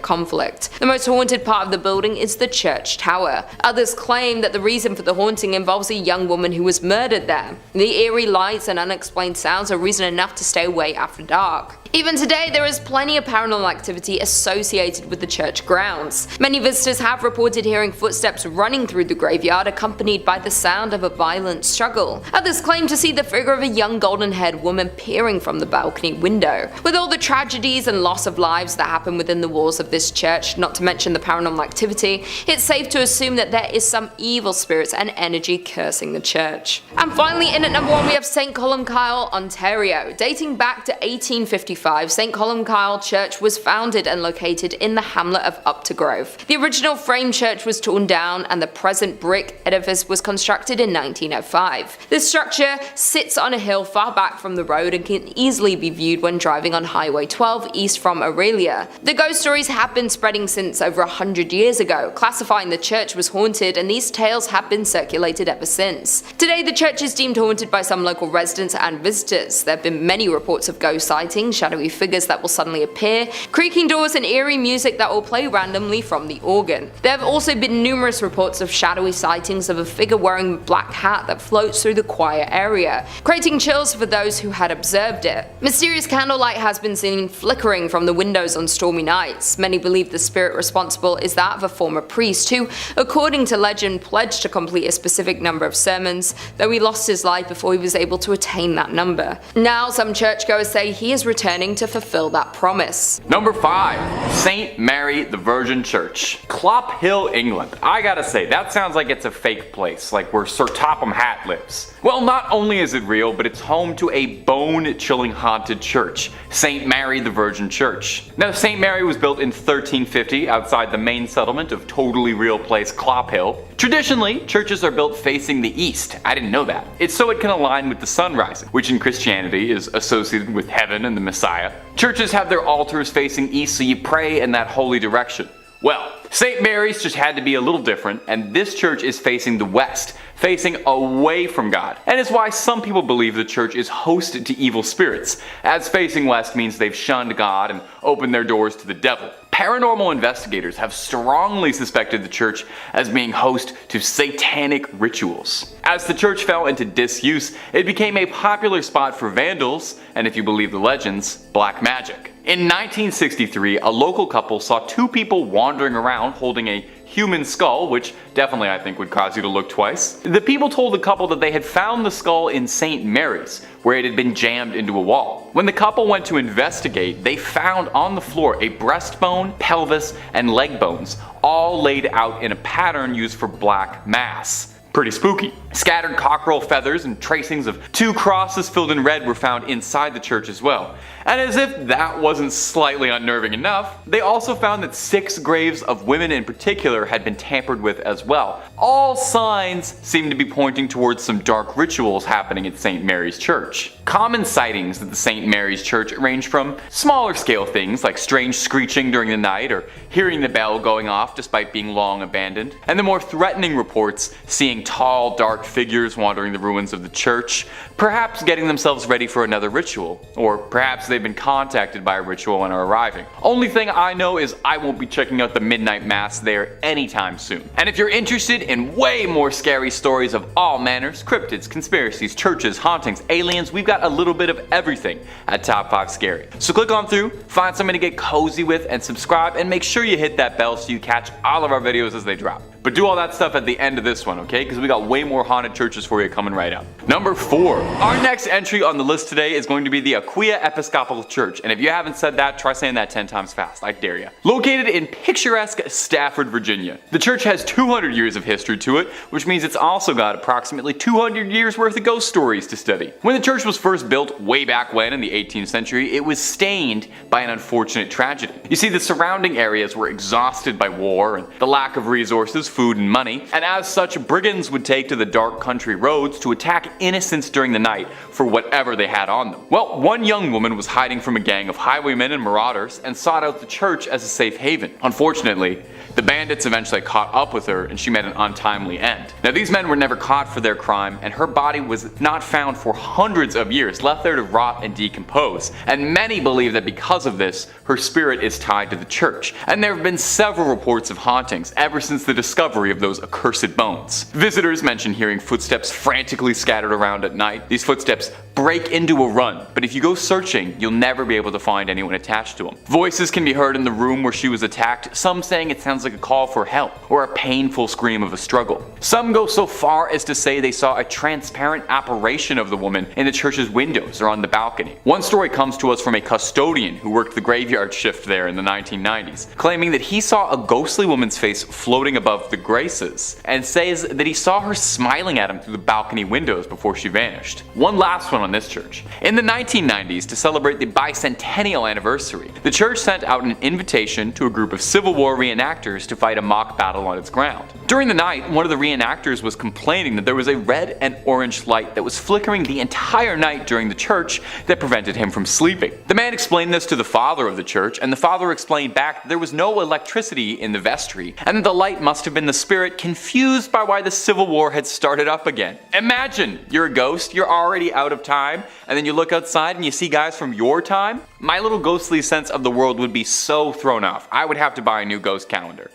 conflict. The most haunted part of the building is the church tower. Others claim that the reason for the haunting involves a young woman who was murdered there. The eerie lights and unexplained sounds are reason enough to stay away after dark. Even today, there is plenty of paranormal activity associated with the church grounds. Many visitors have reported hearing footsteps running through the graveyard, accompanied by the sound of a violent struggle. Others claim to see the figure of a young golden-haired woman peering from the balcony window. With all the tragedies and loss of lives that happen within the walls of this church, not to mention the paranormal activity, it's safe to assume that there is some evil spirits and energy cursing the church. And finally, in at number 1 we have St. Columbkille, Ontario. Dating back to 1854, 1885, St. Columbkille Church was founded and located in the hamlet of Uptergrove. The original frame church was torn down and the present brick edifice was constructed in 1905. This structure sits on a hill far back from the road and can easily be viewed when driving on Highway 12 east from Aurelia. The ghost stories have been spreading since over 100 years ago, classifying the church was haunted, and these tales have been circulated ever since. Today the church is deemed haunted by some local residents and visitors. There have been many reports of ghost sightings, shadowy figures that will suddenly appear, creaking doors and eerie music that will play randomly from the organ. There have also been numerous reports of shadowy sightings of a figure wearing a black hat that floats through the choir area, creating chills for those who had observed it. Mysterious candlelight has been seen flickering from the windows on stormy nights. Many believe the spirit responsible is that of a former priest who, according to legend, pledged to complete a specific number of sermons, though he lost his life before he was able to attain that number. Now some churchgoers say he is returning to fulfill that promise. Number 5. St. Mary the Virgin Church. Clophill, England. I gotta say, that sounds like it's a fake place, like where Sir Topham Hatt lives. Well, not only is it real, but it's home to a bone-chilling haunted church, St. Mary the Virgin Church. Now, St. Mary was built in 1350 outside the main settlement of totally real place Clophill. Traditionally, churches are built facing the east. I didn't know that. It's so it can align with the sun rising, which in Christianity is associated with heaven and the Messiah. Churches have their altars facing east, so you pray in that holy direction. Well, St. Mary's just had to be a little different, and this church is facing the west, facing away from God. And it's why some people believe the church is hosted to evil spirits, as facing west means they've shunned God and opened their doors to the devil. Paranormal investigators have strongly suspected the church as being host to satanic rituals. As the church fell into disuse, it became a popular spot for vandals, and if you believe the legends, black magic. In 1963, a local couple saw two people wandering around holding a human skull, which definitely I think would cause you to look twice. The people told the couple that they had found the skull in St. Mary's, where it had been jammed into a wall. When the couple went to investigate, they found on the floor a breastbone, pelvis, and leg bones, all laid out in a pattern used for black mass. Pretty spooky. Scattered cockerel feathers and tracings of two crosses filled in red were found inside the church as well. And as if that wasn't slightly unnerving enough, they also found that 6 graves of women in particular had been tampered with as well. All signs seem to be pointing towards some dark rituals happening at St. Mary's Church. Common sightings at the St. Mary's Church range from smaller scale things like strange screeching during the night or hearing the bell going off despite being long abandoned, and the more threatening reports seeing tall, dark figures wandering the ruins of the church, perhaps getting themselves ready for another ritual, or perhaps they've been contacted by a ritual and are arriving. Only thing I know is I won't be checking out the midnight mass there anytime soon. And if you're interested in way more scary stories of all manners, cryptids, conspiracies, churches, hauntings, aliens, we've got a little bit of everything at Top 5 Scary. So click on through, find something to get cozy with, and subscribe, and make sure you hit that bell so you catch all of our videos as they drop. But do all that stuff at the end of this one, okay? Because we got way more haunted churches for you coming right up. Number 4. Our next entry on the list today is going to be the Aquia Episcopal Church. And if you haven't said that, try saying that 10 times fast. I dare you. Located in picturesque Stafford, Virginia. The church has 200 years of history to it, which means it's also got approximately 200 years worth of ghost stories to study. When the church was first built way back when in the 18th century, it was stained by an unfortunate tragedy. You see, the surrounding areas were exhausted by war and the lack of resources, food, and money, and as such, brigands would take to the dark country roads to attack innocents during the night for whatever they had on them. Well, one young woman was hiding from a gang of highwaymen and marauders and sought out the church as a safe haven. Unfortunately, the bandits eventually caught up with her and she met an untimely end. Now, these men were never caught for their crime, and her body was not found for hundreds of years, left there to rot and decompose. And many believe that because of this, her spirit is tied to the church. And there have been several reports of hauntings ever since the discovery of those accursed bones. Visitors mention hearing footsteps frantically scattered around at night. These footsteps break into a run, but if you go searching, you'll never be able to find anyone attached to them. Voices can be heard in the room where she was attacked, some saying it sounds sounds like a call for help or a painful scream of a struggle. Some go so far as to say they saw a transparent apparition of the woman in the church's windows or on the balcony. One story comes to us from a custodian who worked the graveyard shift there in the 1990s, claiming that he saw a ghostly woman's face floating above the graces, and says that he saw her smiling at him through the balcony windows before she vanished. One last one on this church. In the 1990s, to celebrate the bicentennial anniversary, the church sent out an invitation to a group of Civil War reenactors to fight a mock battle on its ground. During the night, one of the reenactors was complaining that there was a red and orange light that was flickering the entire night during the church that prevented him from sleeping. The man explained this to the father of the church, and the father explained back that there was no electricity in the vestry, and that the light must have been the spirit confused by why the Civil War had started up again. Imagine, you're a ghost, you're already out of time, and then you look outside and you see guys from your time? My little ghostly sense of the world would be so thrown off. I would have to buy a new ghost calendar.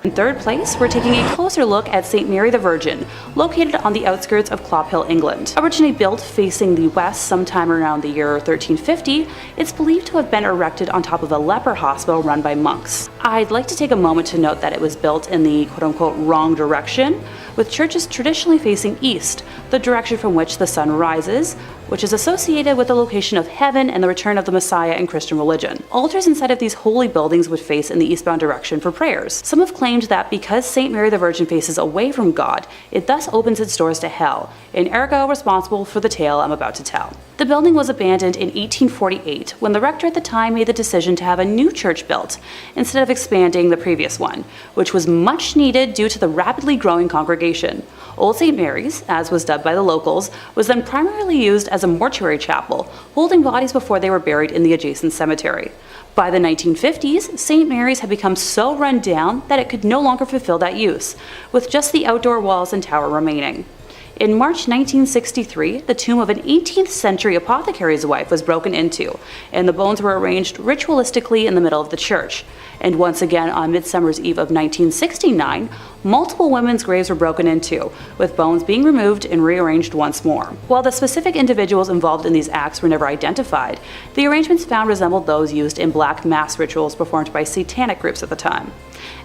In third place, we're taking a closer look at St. Mary the Virgin, located on the outskirts of Columbkille, England. Originally built facing the west sometime around the year 1350, it's believed to have been erected on top of a leper hospital run by monks. I'd like to take a moment to note that it was built in the quote-unquote wrong direction, with churches traditionally facing east, the direction from which the sun rises, which is associated with the location of heaven and the return of the Messiah in Christian religion. Altars inside of these holy buildings would face in the eastbound direction for prayers. Some have claimed that because St. Mary the Virgin faces away from God, it thus opens its doors to hell, and ergo responsible for the tale I'm about to tell. The building was abandoned in 1848 when the rector at the time made the decision to have a new church built, instead of expanding the previous one, which was much needed due to the rapidly growing congregation. Old St. Mary's, as was dubbed by the locals, was then primarily used as a mortuary chapel, holding bodies before they were buried in the adjacent cemetery. By the 1950s, St. Mary's had become so run down that it could no longer fulfill that use, with just the outdoor walls and tower remaining. In March 1963, the tomb of an 18th century apothecary's wife was broken into, and the bones were arranged ritualistically in the middle of the church. And once again on Midsummer's Eve of 1969, multiple women's graves were broken into, with bones being removed and rearranged once more. While the specific individuals involved in these acts were never identified, the arrangements found resembled those used in black mass rituals performed by satanic groups at the time.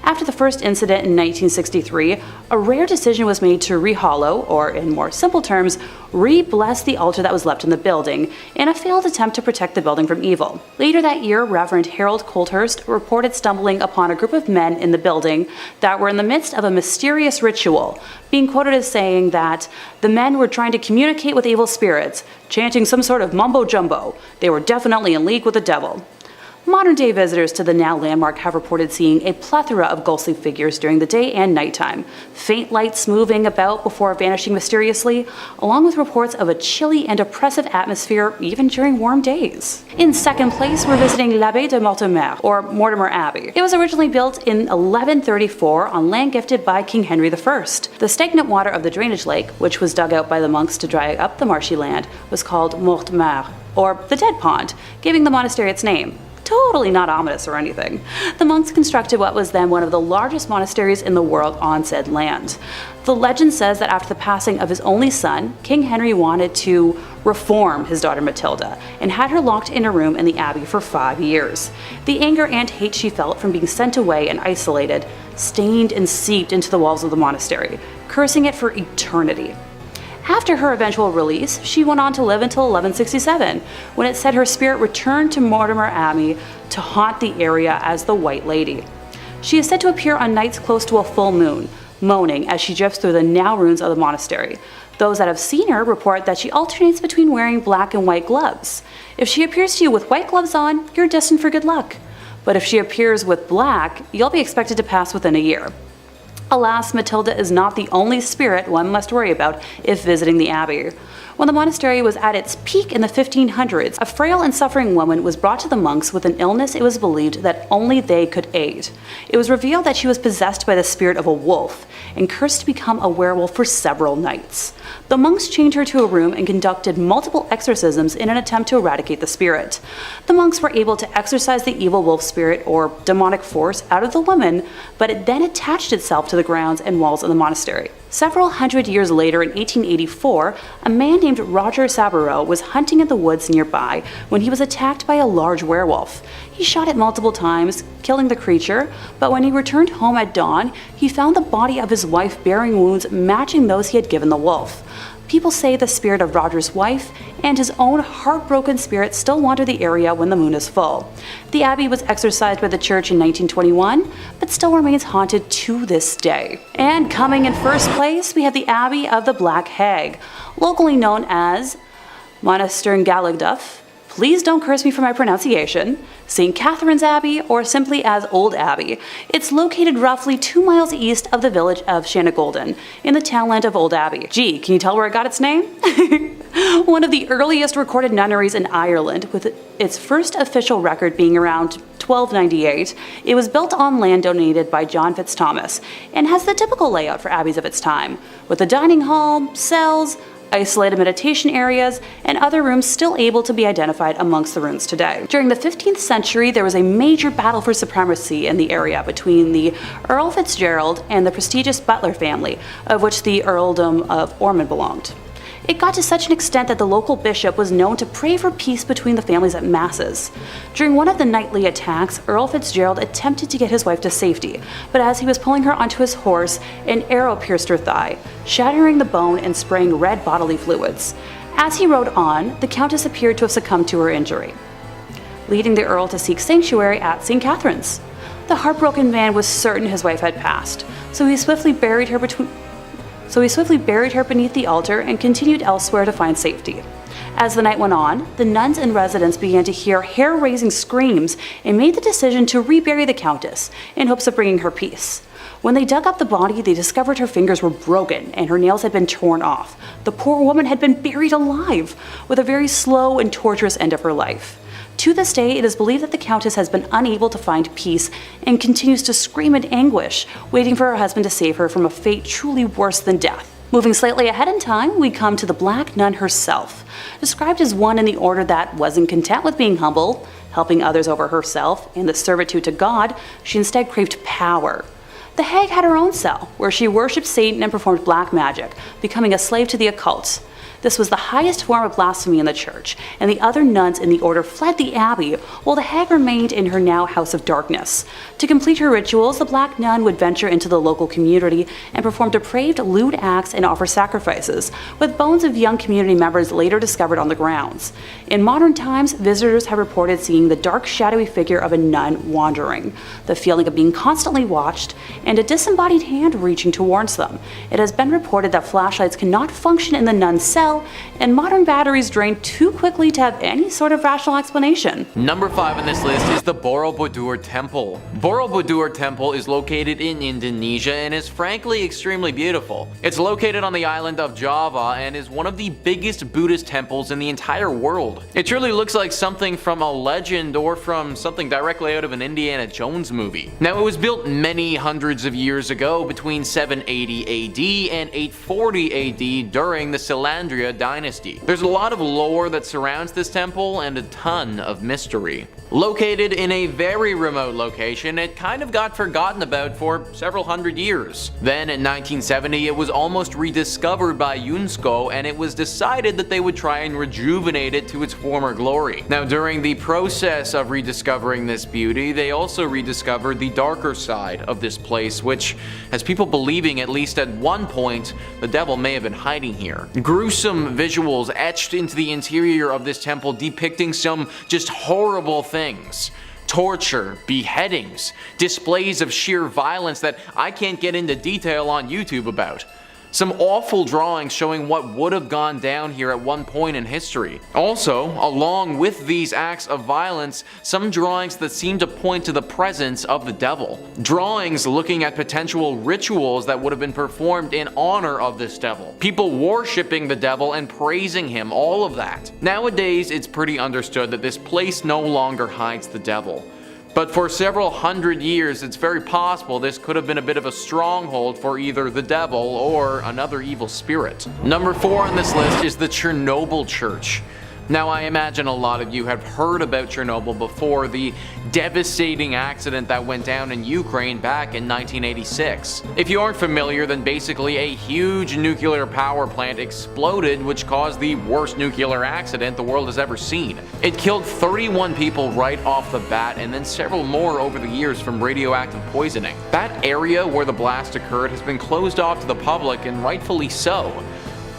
After the first incident in 1963, a rare decision was made to rehollow, or in more simple terms, re-bless the altar that was left in the building, in a failed attempt to protect the building from evil. Later that year, Reverend Harold Colthurst reported stumbling upon a group of men in the building that were in the midst of a mysterious ritual, being quoted as saying that the men were trying to communicate with evil spirits, chanting some sort of mumbo-jumbo. They were definitely in league with the devil. Modern-day visitors to the now landmark have reported seeing a plethora of ghostly figures during the day and nighttime, faint lights moving about before vanishing mysteriously, along with reports of a chilly and oppressive atmosphere even during warm days. In second place, we're visiting l'Abbaye de Mortimer, or Mortimer Abbey. It was originally built in 1134 on land gifted by King Henry I. The stagnant water of the drainage lake, which was dug out by the monks to dry up the marshy land, was called Mortimer, or the Dead Pond, giving the monastery its name. Totally not ominous or anything. The monks constructed what was then one of the largest monasteries in the world on said land. The legend says that after the passing of his only son, King Henry wanted to reform his daughter Matilda and had her locked in a room in the abbey for 5 years. The anger and hate she felt from being sent away and isolated stained and seeped into the walls of the monastery, cursing it for eternity. After her eventual release, she went on to live until 1167, when it said her spirit returned to Mortimer Abbey to haunt the area as the White Lady. She is said to appear on nights close to a full moon, moaning as she drifts through the now ruins of the monastery. Those that have seen her report that she alternates between wearing black and white gloves. If she appears to you with white gloves on, you're destined for good luck. But if she appears with black, you'll be expected to pass within a year. Alas, Matilda is not the only spirit one must worry about if visiting the abbey. When the monastery was at its peak in the 1500s, a frail and suffering woman was brought to the monks with an illness it was believed that only they could aid. It was revealed that she was possessed by the spirit of a wolf and cursed to become a werewolf for several nights. The monks chained her to a room and conducted multiple exorcisms in an attempt to eradicate the spirit. The monks were able to exorcise the evil wolf spirit or demonic force out of the woman, but it then attached itself to the the grounds and walls of the monastery. Several hundred years later, in 1884, a man named Roger Saboureau was hunting in the woods nearby when he was attacked by a large werewolf. He shot it multiple times, killing the creature, but when he returned home at dawn, he found the body of his wife bearing wounds matching those he had given the wolf. People say the spirit of Roger's wife and his own heartbroken spirit still wander the area when the moon is full. The abbey was exorcised by the church in 1921, but still remains haunted to this day. And coming in first place, we have the Abbey of the Black Hag, locally known as Monaster-Galaduf. Please don't curse me for my pronunciation. St. Catherine's Abbey, or simply as Old Abbey. It's located roughly 2 miles east of the village of Shanagolden, in the townland of Old Abbey. Gee, can you tell where it got its name? One of the earliest recorded nunneries in Ireland, with its first official record being around 1298, it was built on land donated by John Fitzthomas, and has the typical layout for abbeys of its time, with a dining hall, cells, isolated meditation areas, and other rooms still able to be identified amongst the ruins today. During the 15th century, there was a major battle for supremacy in the area between the Earl Fitzgerald and the prestigious Butler family, of which the Earldom of Ormond belonged. It got to such an extent that the local bishop was known to pray for peace between the families at masses. During one of the nightly attacks, Earl Fitzgerald attempted to get his wife to safety, but as he was pulling her onto his horse, an arrow pierced her thigh, shattering the bone and spraying red bodily fluids. As he rode on, the Countess appeared to have succumbed to her injury, leading the Earl to seek sanctuary at St. Catherine's. The heartbroken man was certain his wife had passed, so he swiftly buried her beneath the altar and continued elsewhere to find safety. As the night went on, the nuns and residents began to hear hair-raising screams and made the decision to rebury the Countess in hopes of bringing her peace. When they dug up the body, they discovered her fingers were broken and her nails had been torn off. The poor woman had been buried alive, with a very slow and torturous end of her life. To this day, it is believed that the Countess has been unable to find peace and continues to scream in anguish, waiting for her husband to save her from a fate truly worse than death. Moving slightly ahead in time, we come to the Black Nun herself. Described as one in the order that wasn't content with being humble, helping others over herself, and the servitude to God, she instead craved power. The hag had her own cell, where she worshipped Satan and performed black magic, becoming a slave to the occult. This was the highest form of blasphemy in the church, and the other nuns in the order fled the abbey, while the hag remained in her now house of darkness. To complete her rituals, the Black Nun would venture into the local community and perform depraved, lewd acts and offer sacrifices, with bones of young community members later discovered on the grounds. In modern times, visitors have reported seeing the dark, shadowy figure of a nun wandering, the feeling of being constantly watched, and a disembodied hand reaching towards them. It has been reported that flashlights cannot function in the nun's cell, and modern batteries drain too quickly to have any sort of rational explanation. Number 5 on this list is the Borobudur Temple. Borobudur Temple is located in Indonesia and is frankly extremely beautiful. It's located on the island of Java and is one of the biggest Buddhist temples in the entire world. It truly looks like something from a legend or from something directly out of an Indiana Jones movie. Now, it was built many hundreds of years ago, between 780 AD and 840 AD during the Selandria dynasty. There's a lot of lore that surrounds this temple and a ton of mystery. Located in a very remote location, it kind of got forgotten about for several hundred years. Then in 1970, it was almost rediscovered by UNESCO, and it was decided that they would try and rejuvenate it to its former glory. Now, during the process of rediscovering this beauty, they also rediscovered the darker side of this place, which has people believing, at least at one point, the devil may have been hiding here. Gruesome visuals etched into the interior of this temple depicting some just horrible things. Torture, beheadings, displays of sheer violence that I can't get into detail on YouTube about. Some awful drawings showing what would have gone down here at one point in history. Also, along with these acts of violence, some drawings that seem to point to the presence of the devil. Drawings looking at potential rituals that would have been performed in honor of this devil. People worshipping the devil and praising him, all of that. Nowadays, it's pretty understood that this place no longer hides the devil. But for several hundred years, it's very possible this could have been a bit of a stronghold for either the devil or another evil spirit. Number 4 on this list is the Chernobyl Church. Now, I imagine a lot of you have heard about Chernobyl before, the devastating accident that went down in Ukraine back in 1986. If you aren't familiar, then basically a huge nuclear power plant exploded, which caused the worst nuclear accident the world has ever seen. It killed 31 people right off the bat, and then several more over the years from radioactive poisoning. That area where the blast occurred has been closed off to the public, and rightfully so.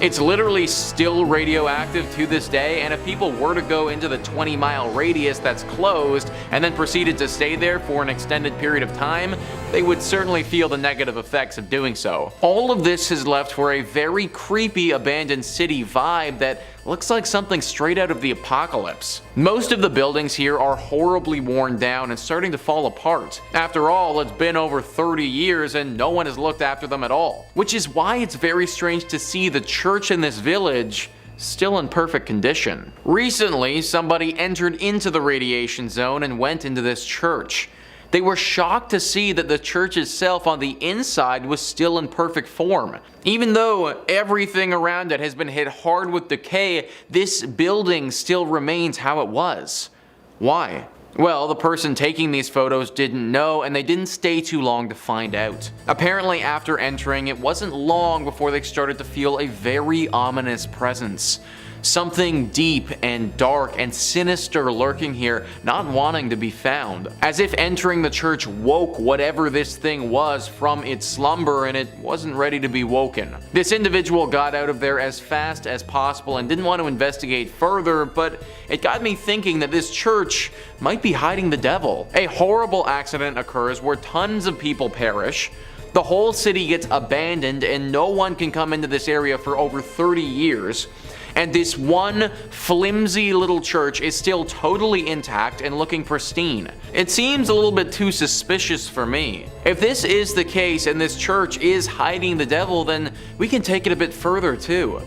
It's literally still radioactive to this day, and if people were to go into the 20-mile radius that's closed and then proceeded to stay there for an extended period of time, they would certainly feel the negative effects of doing so. All of this has left for a very creepy abandoned city vibe that looks like something straight out of the apocalypse. Most of the buildings here are horribly worn down and starting to fall apart. After all, it's been over 30 years and no one has looked after them at all. Which is why it's very strange to see the church in this village still in perfect condition. Recently, somebody entered into the radiation zone and went into this church. They were shocked to see that the church itself on the inside was still in perfect form. Even though everything around it has been hit hard with decay, this building still remains how it was. Why? Well, the person taking these photos didn't know, and they didn't stay too long to find out. Apparently, after entering, it wasn't long before they started to feel a very ominous presence. Something deep and dark and sinister lurking here, not wanting to be found. As if entering the church woke whatever this thing was from its slumber, and it wasn't ready to be woken. This individual got out of there as fast as possible and didn't want to investigate further, but it got me thinking that this church might be hiding the devil. A horrible accident occurs where tons of people perish. The whole city gets abandoned and no one can come into this area for over 30 years. And this one flimsy little church is still totally intact and looking pristine. It seems a little bit too suspicious for me. If this is the case and this church is hiding the devil, then we can take it a bit further too.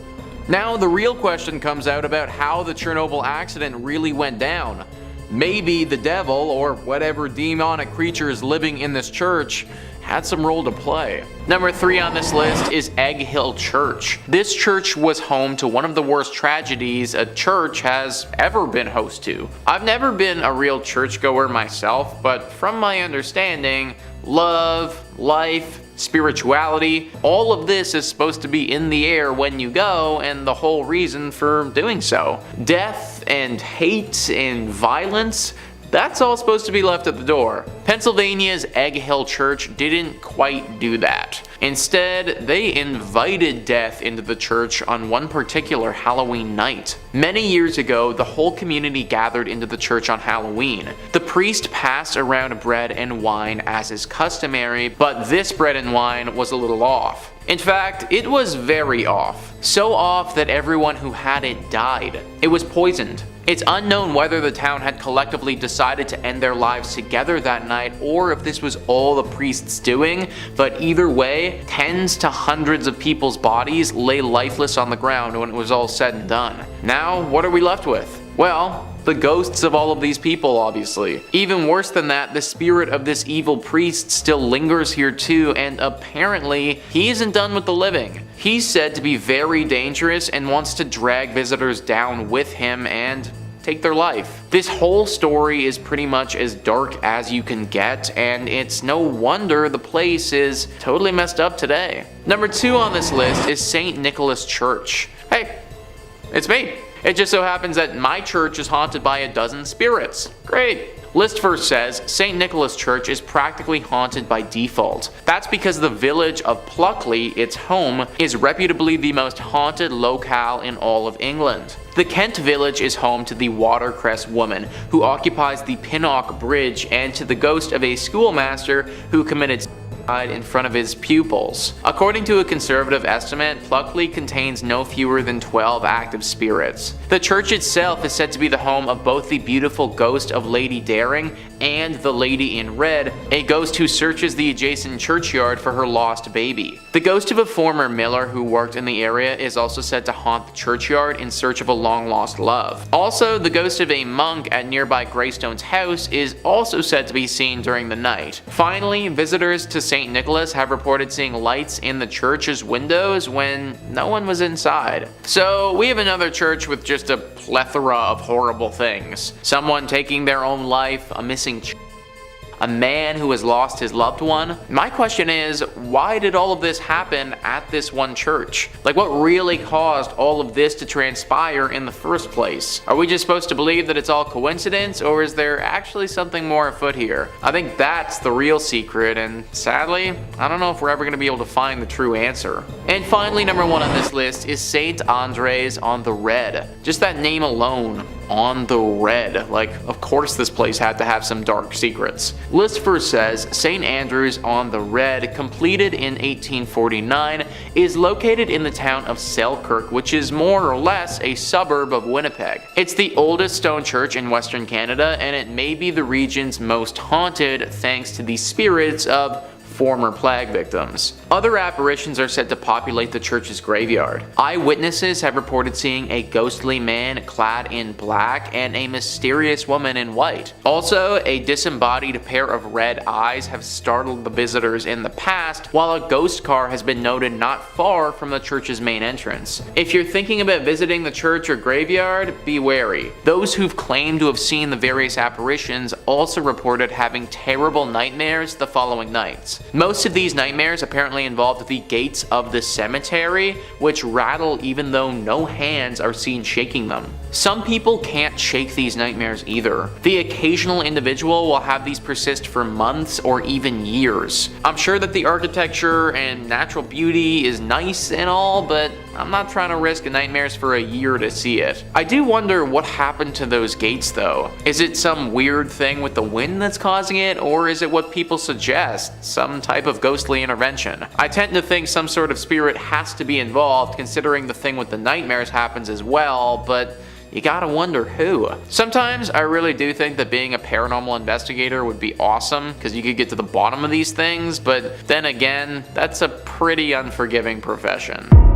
Now the real question comes out about how the Chernobyl accident really went down. Maybe the devil, or whatever demonic creature is living in this church, had some role to play. Number 3 on this list is Egg Hill Church. This church was home to one of the worst tragedies a church has ever been host to. I've never been a real churchgoer myself, but from my understanding, love, life, spirituality, all of this is supposed to be in the air when you go, and the whole reason for doing so. Death and hate and violence, that's all supposed to be left at the door. Pennsylvania's Egg Hill Church didn't quite do that. Instead, they invited death into the church on one particular Halloween night. Many years ago, the whole community gathered into the church on Halloween. The priest passed around bread and wine as is customary, but this bread and wine was a little off. In fact, it was very off. So off that everyone who had it died. It was poisoned. It's unknown whether the town had collectively decided to end their lives together that night or if this was all the priest's doing, but either way, tens to hundreds of people's bodies lay lifeless on the ground when it was all said and done. Now, what are we left with? Well, the ghosts of all of these people, obviously. Even worse than that, the spirit of this evil priest still lingers here too, and apparently, he isn't done with the living. He's said to be very dangerous and wants to drag visitors down with him and take their life. This whole story is pretty much as dark as you can get, and it's no wonder the place is totally messed up today. Number 2 on this list is St. Nicholas Church. Hey, it's me. It just so happens that my church is haunted by a dozen spirits. Great. List first says St. Nicholas Church is practically haunted by default. That's because the village of Pluckley, its home, is reputably the most haunted locale in all of England. The Kent village is home to the Watercress woman, who occupies the Pinnock Bridge, and to the ghost of a schoolmaster who committed suicide in front of his pupils. According to a conservative estimate, Pluckley contains no fewer than 12 active spirits. The church itself is said to be the home of both the beautiful ghost of Lady Daring and the Lady in Red, a ghost who searches the adjacent churchyard for her lost baby. The ghost of a former miller who worked in the area is also said to haunt the churchyard in search of a long-lost love. Also, the ghost of a monk at nearby Greystone's house is also said to be seen during the night. Finally, visitors to St. St. Nicholas have reported seeing lights in the church's windows when no one was inside. So we have another church with just a plethora of horrible things. Someone taking their own life, a missing a man who has lost his loved one. My question is, why did all of this happen at this one church? Like, what really caused all of this to transpire in the first place? Are we just supposed to believe that it's all coincidence, or is there actually something more afoot here? I think that's the real secret, and sadly, I don't know if we're ever going to be able to find the true answer. And finally, number 1 on this list is St. Andres on the Red. Just that name alone, on the Red. Like, of course this place had to have some dark secrets. List first says St. Andrews on the Red, completed in 1849, is located in the town of Selkirk, which is more or less a suburb of Winnipeg. It's the oldest stone church in Western Canada, and it may be the region's most haunted thanks to the spirits of former plague victims. Other apparitions are said to populate the church's graveyard. Eyewitnesses have reported seeing a ghostly man clad in black and a mysterious woman in white. Also, a disembodied pair of red eyes have startled the visitors in the past, while a ghost car has been noted not far from the church's main entrance. If you're thinking about visiting the church or graveyard, be wary. Those who've claimed to have seen the various apparitions also reported having terrible nightmares the following nights. Most of these nightmares apparently involved the gates of the cemetery, which rattle even though no hands are seen shaking them. Some people can't shake these nightmares either. The occasional individual will have these persist for months or even years. I'm sure that the architecture and natural beauty is nice and all, but I'm not trying to risk nightmares for a year to see it. I do wonder what happened to those gates though. Is it some weird thing with the wind that's causing it, or is it what people suggest, some type of ghostly intervention? I tend to think some sort of spirit has to be involved, considering the thing with the nightmares happens as well, but you gotta wonder who. Sometimes I really do think that being a paranormal investigator would be awesome, because you could get to the bottom of these things, but then again, that's a pretty unforgiving profession.